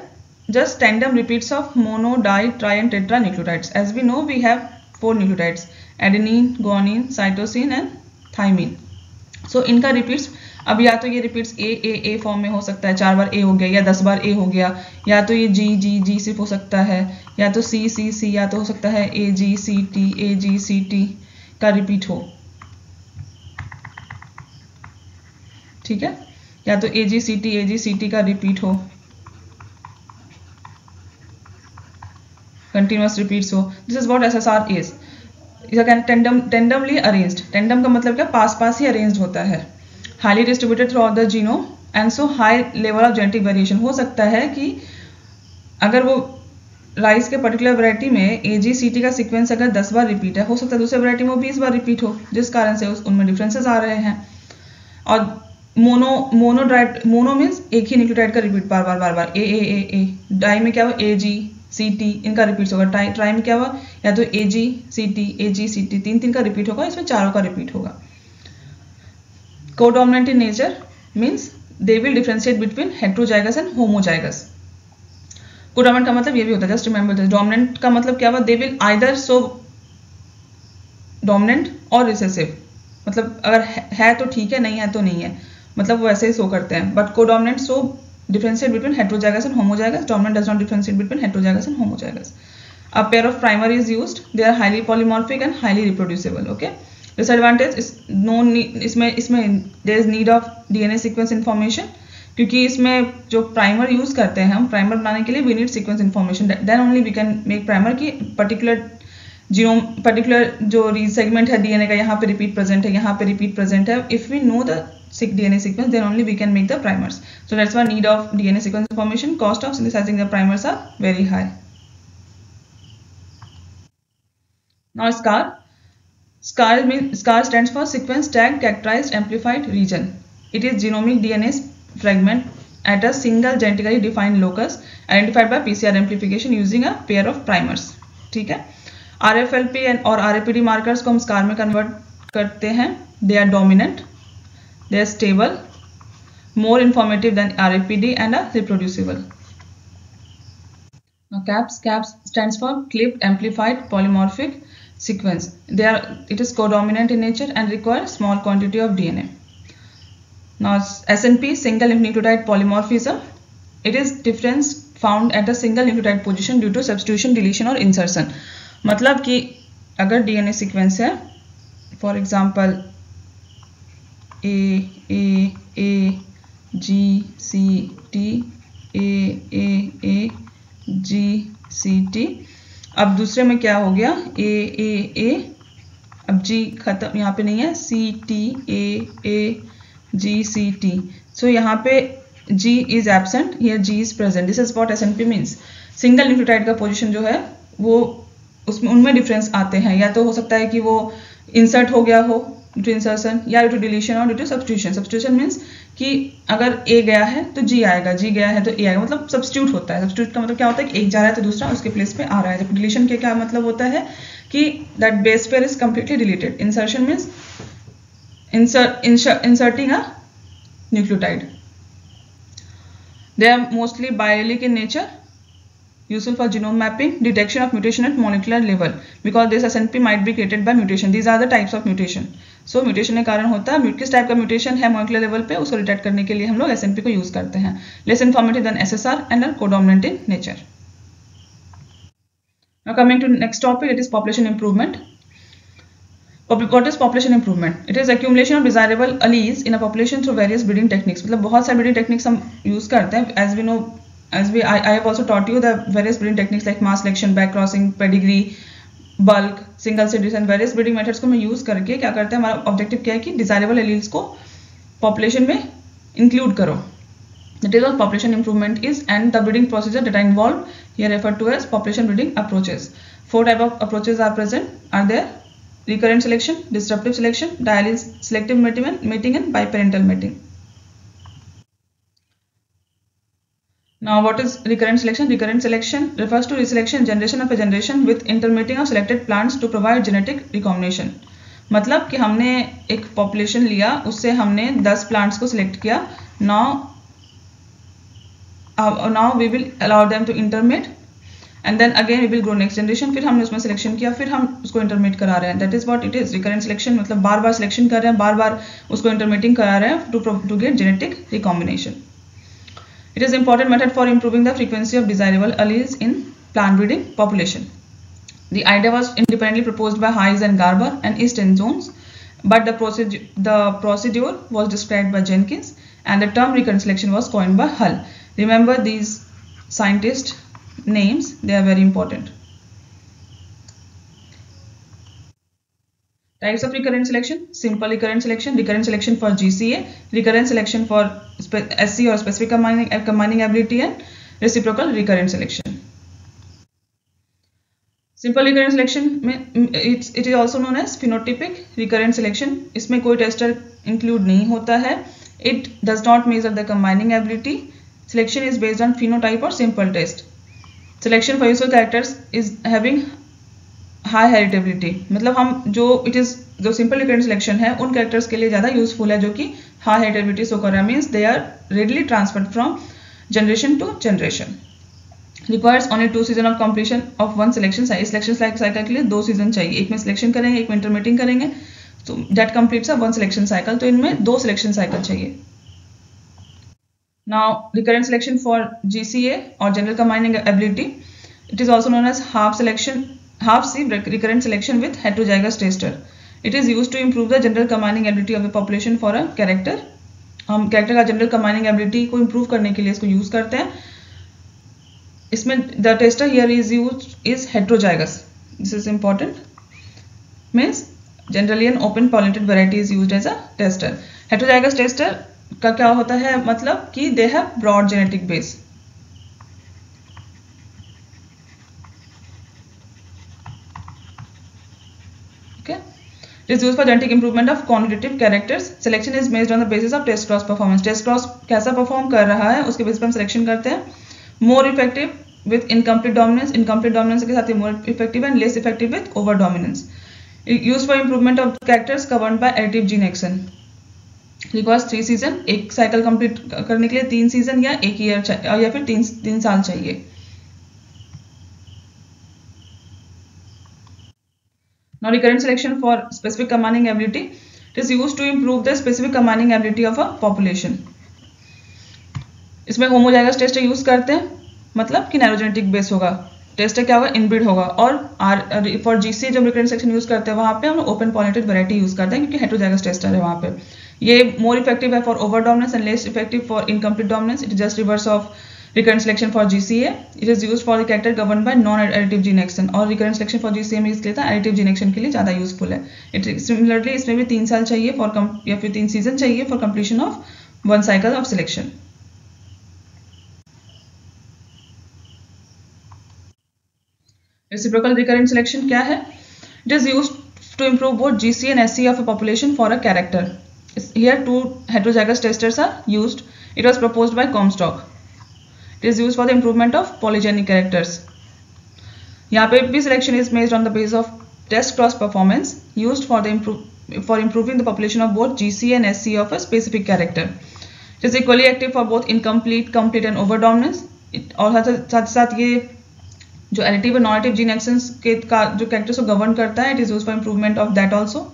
just tandem repeats of mono, di, tri and tetra nucleotides. As we know, we have 4 nucleotides: adenine, guanine, cytosine and thymine. So इनका repeats, अब या तो ये repeats A form में हो सकता है, 4 बार A हो गया या 10 बार A हो गया, या तो ये G सिर्फ हो सकता है, या तो C, या तो हो सकता है AGCT का रिपीट हो. ठीक है, या तो AGCT का रिपीट हो, कंटिन्यूअस रिपीट्स हो. This is what SSR is. Tandemly arranged, tandem का मतलब क्या, पास ही अरेंज्ड होता है. Highly distributed through out the genome and so high level of genetic variation. हो सकता है कि अगर वो राइस के पर्टिकुलर वैरायटी में AGCT का सीक्वेंस अगर 10 बार रिपीट है, हो सकता है दूसरे वैरायटी में 20 बार रिपीट हो, जिस कारण से उनमें डिफरेंसेस आ रहे हैं. और मोनो मीन्स एक ही न्यूक्लियोटाइड का रिपीट बार बार. ए डाई में क्या हो, AG सी टी, इनका रिपीट होगा। ट्राई में क्या हुआ, या तो ए जी सी टी, तीन का रिपीट होगा, इसमें चारों का रिपीट होगा। Codominant in nature means they will differentiate between heterozygous and homozygous. Codominant का मतलब ये भी होता है, जस्ट रिमेंबर दिस। डोमिनेंट का मतलब क्या हुआ, they will either show dominant और रिसेसिव, मतलब अगर है तो ठीक है, नहीं है तो नहीं है, मतलब वो ऐसे ही शो करते हैं। But codominant show differentiate between heterozygous and homozygous. Dominant does not differentiate between heterozygous and homozygous. A pair of primer is used. They are highly polymorphic and highly reproducible. Okay. Disadvantage is no need, इसमें there is need of DNA sequence information, क्योंकि इसमें जो primer use करते हैं हम, primer बनाने के लिए we need sequence information. Then only we can make primer की पर्टिकुलर जो सेगमेंट है डीएनए का, यहाँ पे रिपीट प्रेजेंट है, यहाँ पे रिपीट प्रेजेंट है. If we know the DNA sequence, then only we can make the primers. So that's why need of DNA sequence information. Cost of synthesizing the primers are very high. Now SCAR stands for sequence tagged characterized amplified region. It is genomic DNA fragment at a single genetically defined locus identified by PCR amplification using a pair of primers. ठीक है. RFLP और RAPD markers को हम SCAR में convert करते हैं. They are dominant. They are stable, more informative than RAPD, and are reproducible. Now CAPS stands for clipped amplified polymorphic sequence. It is codominant in nature and requires small quantity of DNA. Now SNP, single nucleotide polymorphism. It is difference found at a single nucleotide position due to substitution, deletion or insertion. मतलब कि अगर DNA sequence है, for example A G C T A G C T, अब दूसरे में क्या हो गया, A अब G खत्म, यहाँ पे नहीं है, C T A G C T. So यहाँ पे G is absent, here G is present. This is what SNP means. Single nucleotide का पोजीशन जो है वो उसमें उनमें डिफरेंस आते हैं, या तो हो सकता है कि वो इंसर्ट हो गया हो ड्यू टू इंसर्शन, या ड्यू टू डिलीशन और due to substitution. Substitution means कि अगर A गया है तो G आएगा, G गया है तो A आएगा, मतलब सब्स्टिट्यूट होता है. सब्स्टिट्यूट का मतलब क्या होता है कि एक जा रहा है तो दूसरा उसके प्लेस पे आ रहा है. जब डिलीशन के क्या मतलब होता है कि that base pair is completely deleted. Insertion means inserting a nucleotide. They are mostly biallelic in nature, useful for genome mapping, detection of mutation at molecular level, because this SNP might be created by mutation. These are the types of mutation. So mutation के कारण होता है, किस type का mutation है molecular level पे, उसको detect करने के लिए हम लोग SNP को यूज करते हैं. Less informative than SSR and are codominant in nature. Now coming to next topic, it is population improvement. What is population improvement? It is accumulation of desirable alleles in a population through various breeding techniques. मतलब बहुत सारे breeding techniques हम use करते हैं. As we know, I have also taught you the various breeding techniques like mass selection, back crossing, pedigree, bulk, single series and various breeding methods को मैं use करके क्या करते हैं, हमारा ऑब्जेक्टिव क्या है कि डिजायरेबल एलील्स को पॉपुलेशन में इंक्लूड करो. That is what population improvement is, and the breeding procedure that are involved here referred to as population breeding approaches. 4 type of approaches are present. Are there? Recurrent selection, disruptive selection, diallele selective mating and biparental mating. Now what is recurrent selection? Recurrent selection refers to reselection generation after generation with intermating of selected plants to provide genetic recombination. मतलब कि हमने एक population लिया, उससे हमने 10 plants को select किया. now we will allow them to intermate and then again we will grow next generation. फिर हमने उसमें सिलेक्शन किया, फिर हम उसको इंटरमेट करा रहे हैं. That is what it is. Recurrent selection मतलब बार बार सिलेक्शन कर रहे हैं, बार बार उसको इंटरमेटिंग करा रहे हैं to get genetic recombination. It is important method for improving the frequency of desirable alleles in plant breeding population. The idea was independently proposed by Hayes and Garber and East and Jones, but the procedure was described by Jenkins, and the term recurrent selection was coined by Hull. Remember these scientist names; they are very important. Types of recurrent selection: simple recurrent selection for GCA, recurrent selection for SC or specific combining ability, and reciprocal recurrent selection. Simple recurrent selection में it is also known as phenotypic recurrent selection. इसमें कोई tester include नहीं होता है. It does not measure the combining ability. Selection is based on phenotype or simple test. Selection for useful characters is having high heritability, मतलब हम जो जो simple recurrent selection है उन कैरेक्टर्स के लिए ज़्यादा यूजफुल है जो कि हाई हेरिटेबिलिटी शो कर रहा है, means they are readily transferred from generation to generation. Requires only 2 season of completion of 1 selection selection cycle के लिए 2 सीजन चाहिए, एक में सिलेक्शन करेंगे एक में इंटरमीटिंग करेंगे, तो that completes a 1 selection cycle, तो इनमें 2 सिलेक्शन साइकिल चाहिए। Now recurrent selection for GCA और general combining ability, it is also known as half C recurrent selection with heterozygous tester. It is used to improve the general combining ability of the population for a character. हम character का general combining ability को improve करने के लिए इसको use करते हैं। इसमें the tester here is heterozygous, this is important, means generally an open pollinated variety is used as a tester. Heterozygous tester का क्या होता है, मतलब कि they have broad genetic base. It is used for genetic improvement of quantitative characters. Selection is based on the basis of test cross performance. Test cross कैसा perform कर रहा है उसके बेस पर हम सिलेक्शन करते हैं। More effective with incomplete dominance. Incomplete dominance के साथ ही more effective and less effective with over dominance. Used for improvement of characters governed by additive gene action. Requires 3 season. एक साइकिल कंप्लीट करने के लिए 3 सीजन या 1 year या फिर 3 साल चाहिए। Now recurrent selection for specific commanding ability, it is used to improve the specific commanding ability of a population. इसमें होमोजाइगस टेस्टर यूज करते हैं, मतलब कि नैरोजेनेटिक बेस होगा, टेस्टर क्या होगा, इनब्रीड होगा। और फॉर GCA जब रिकरेंट सिलेक्शन यूज करते हैं वहाँ पे हम ओपन पॉलिनेटेड वैरायटी यूज करते हैं क्योंकि हेट्रोजाइगस टेस्टर है वहाँ पे। ये मोर इफेक्टिव है for over dominance and less effective for incomplete dominance. It is just reverse of recurrent selection for GCA. It is used for the character governed by non-additive gene action, और recurrent selection for GCA में इसलिए था additive gene action के लिए ज़्यादा useful है। Similarly इसमें भी 3 साल चाहिए फॉर या फिर 3 सीजन चाहिए for completion of 1 cycle of selection. Reciprocal recurrent selection क्या है? It is used to improve both GCA and SCA of a population for a character. Here 2 heterozygous testers are used. It was proposed by Comstock. It is used for the improvement of polygenic characters. यहाँ पे भी selection is based on the basis of test cross performance used for improving the population of both GCA and SCA of a specific character. It is equally active for both incomplete, complete and over dominance. और साथ साथ ये जो additive और non-additive gene actions के का जो characters को govern करता है, it is used for improvement of that also.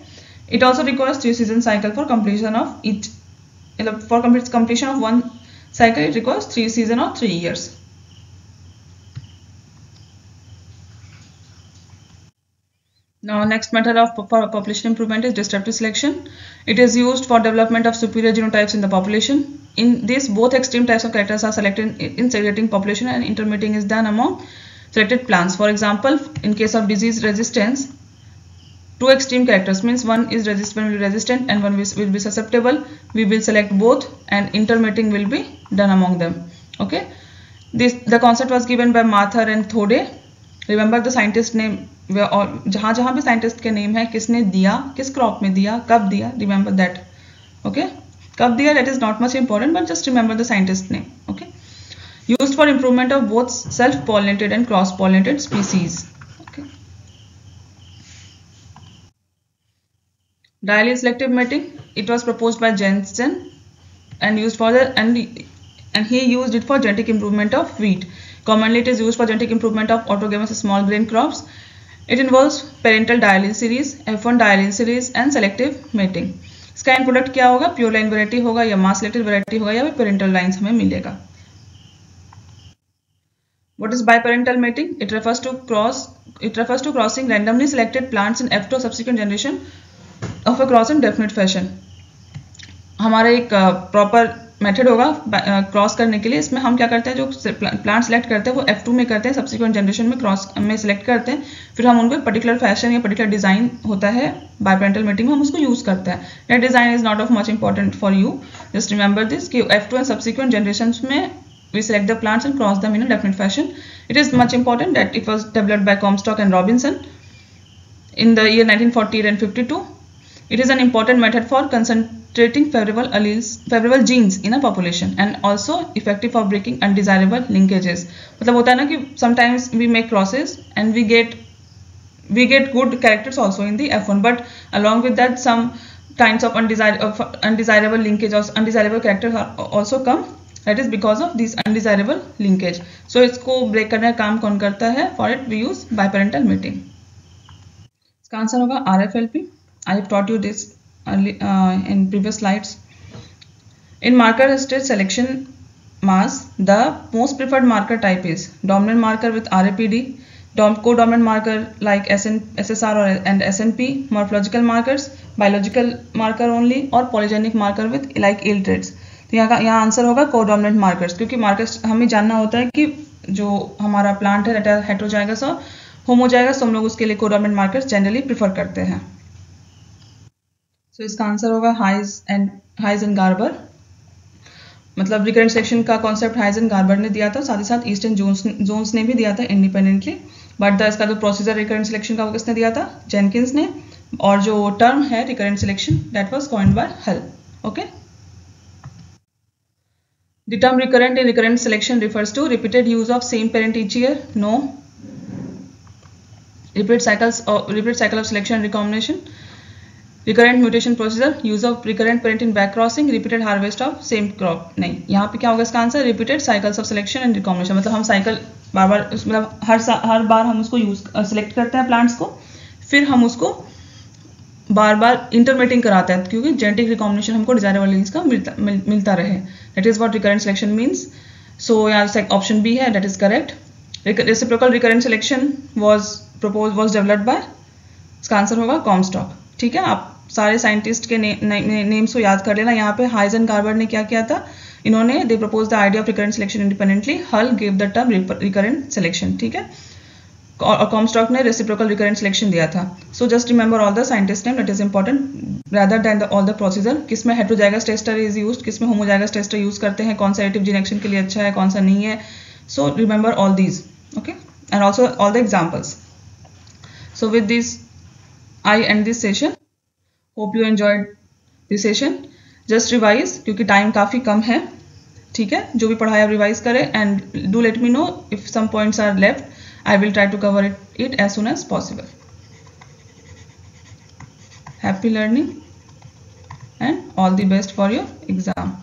It also requires 3 season cycle for completion of each. For completion of 1 cycle it requires 3 season or 3 years. Now next method of population improvement is disruptive selection. It is used for development of superior genotypes in the population. In this both extreme types of characters are selected in segregating population and intermating is done among selected plants. For example, in case of disease resistance, 2 extreme characters means one is resistant and one will be susceptible. We will select both and intermating will be done among them. Okay, the concept was given by Mathur and Thode. Remember the scientist name, जहाँ भी scientist के name है, किसने दिया, किस crop में दिया, कब दिया, remember that. Okay, कब दिया that is not much important, but just remember the scientist name. Okay, used for improvement of both self-pollinated and cross-pollinated species. Dialy selective mating, it was proposed by Jensen and used for and he used it for genetic improvement of wheat. Commonly it is used for genetic improvement of autogamous small grain crops. It involves parental dialyl series, F1 dialyl series and selective mating. इसका end product क्या होगा, pure line variety होगा या मास selected variety होगा या फिर parental lines हमें मिलेगा। What is biparental mating? It refers to crossing randomly selected plants in F2 subsequent generation of a cross in definite fashion. हमारा एक प्रॉपर मेथड होगा क्रॉस करने के लिए। इसमें हम क्या करते हैं, जो प्लांट सेलेक्ट करते हैं वो F2 में करते हैं, सब्सिक्वेंट जनरेशन में क्रॉस में सेलेक्ट करते हैं, फिर हम उनको एक पर्टिकुलर फैशन या पर्टिकुलर डिजाइन होता है बायपेरेंटल मीटिंग में, हम उसको यूज करते हैं। That design is not of much important for you, just remember this कि F2 एंड सब्सिक्वेंट जनरेशन में we select the plants and cross them in a definite fashion. It is much important that it was developed by Comstock and Robinson in the year 1948 and 52. It is an important method for restricting favorable genes in a population, and also effective for breaking undesirable linkages. मतलब होता है ना कि sometimes we make crosses and we get good characters also in the F1, but along with that some kinds of undesirable linkage or undesirable characters also come. That is because of this undesirable linkage. So इसको break करने का काम कौन करता है? For it we use biparental mating. इसका answer होगा RFLP. I have taught you this in previous slides. In marker assisted selection mass, the most preferred marker type is dominant marker with RAPD, co-dominant marker like SSR and SNP, morphological markers, biological marker only, और polygenic marker with like ill traits. तो यहाँ answer होगा कोडोमिनेंट markers, क्योंकि markers हमें जानना होता है कि जो हमारा प्लांट है हेटेरोजाइगस और होमोजाइगस, तो हम लोग उसके लिए कोडोमिनेंट मार्कर्स जनरली प्रिफर करते हैं. सो इसका आंसर होगा हाइज एंड गार्बर. मतलब रिकरेंट सिलेक्शन का कॉन्सेप्ट हाइज एंड गार्बर ने दिया था, साथ ही साथ ईस्टर्न जोन्स ने भी दिया था इंडिपेंडेंटली. बट इसका जो प्रोसीजर रिकरेंट सिलेक्शन का वो किसने दिया था? जेनकिंस ने. और जो टर्म है recurrent selection that was coined bye हल. Okay. The term recurrent in recurrent selection refers to repeated use of same parent each year. No. Repeat cycle of selection and recombination. Recurrent mutation procedure. Use of recurrent parent in back crossing. Repeated harvest of same crop. नहीं, यहाँ पे क्या होगा इसका answer? Repeated cycles of selection and recombination. मतलब हम cycle बार मतलब हर बार हम उसको सिलेक्ट करते हैं प्लांट्स को, फिर हम उसको बार बार इंटरमेटिंग कराते हैं, क्योंकि जेनेटिक रिकॉम्बिनेशन हमको डिजायरेबल जीन्स का मिलता रहे. That is what recurrent selection means. So यहाँ ऑप्शन बी है, that is correct. Reciprocal recurrent selection was developed by, इसका आंसर होगा कॉम्स्टॉक. ठीक है, आप सारे साइंटिस्ट के नेम्स को याद कर लेना. यहाँ पे हाइज एंड गार्बर ने क्या किया था? इन्होंने they propose the idea of recurrent selection independently. Hull give the term recurrent selection. ठीक है, और कॉम्स्टॉक ने रेसिप्रोकल रिकरेंट सिलेक्शन दिया था. So just remember all the scientist name, that is important rather than all the procedure. किसमें heterozygous tester is used, किसमें homozygous tester use करते हैं, कौन सा एडिटिव जीन एक्शन के लिए अच्छा है, कौन सा नहीं है. So remember all these. Okay, and also all the examples. So with this I and this session. Hope you enjoyed this session. Just revise, क्योंकि टाइम काफ़ी कम है. ठीक है, जो भी पढ़ाया रिवाइज करें, and do let me know if some points are left. I will try to cover it as soon as possible. Happy learning and all the best for your exam.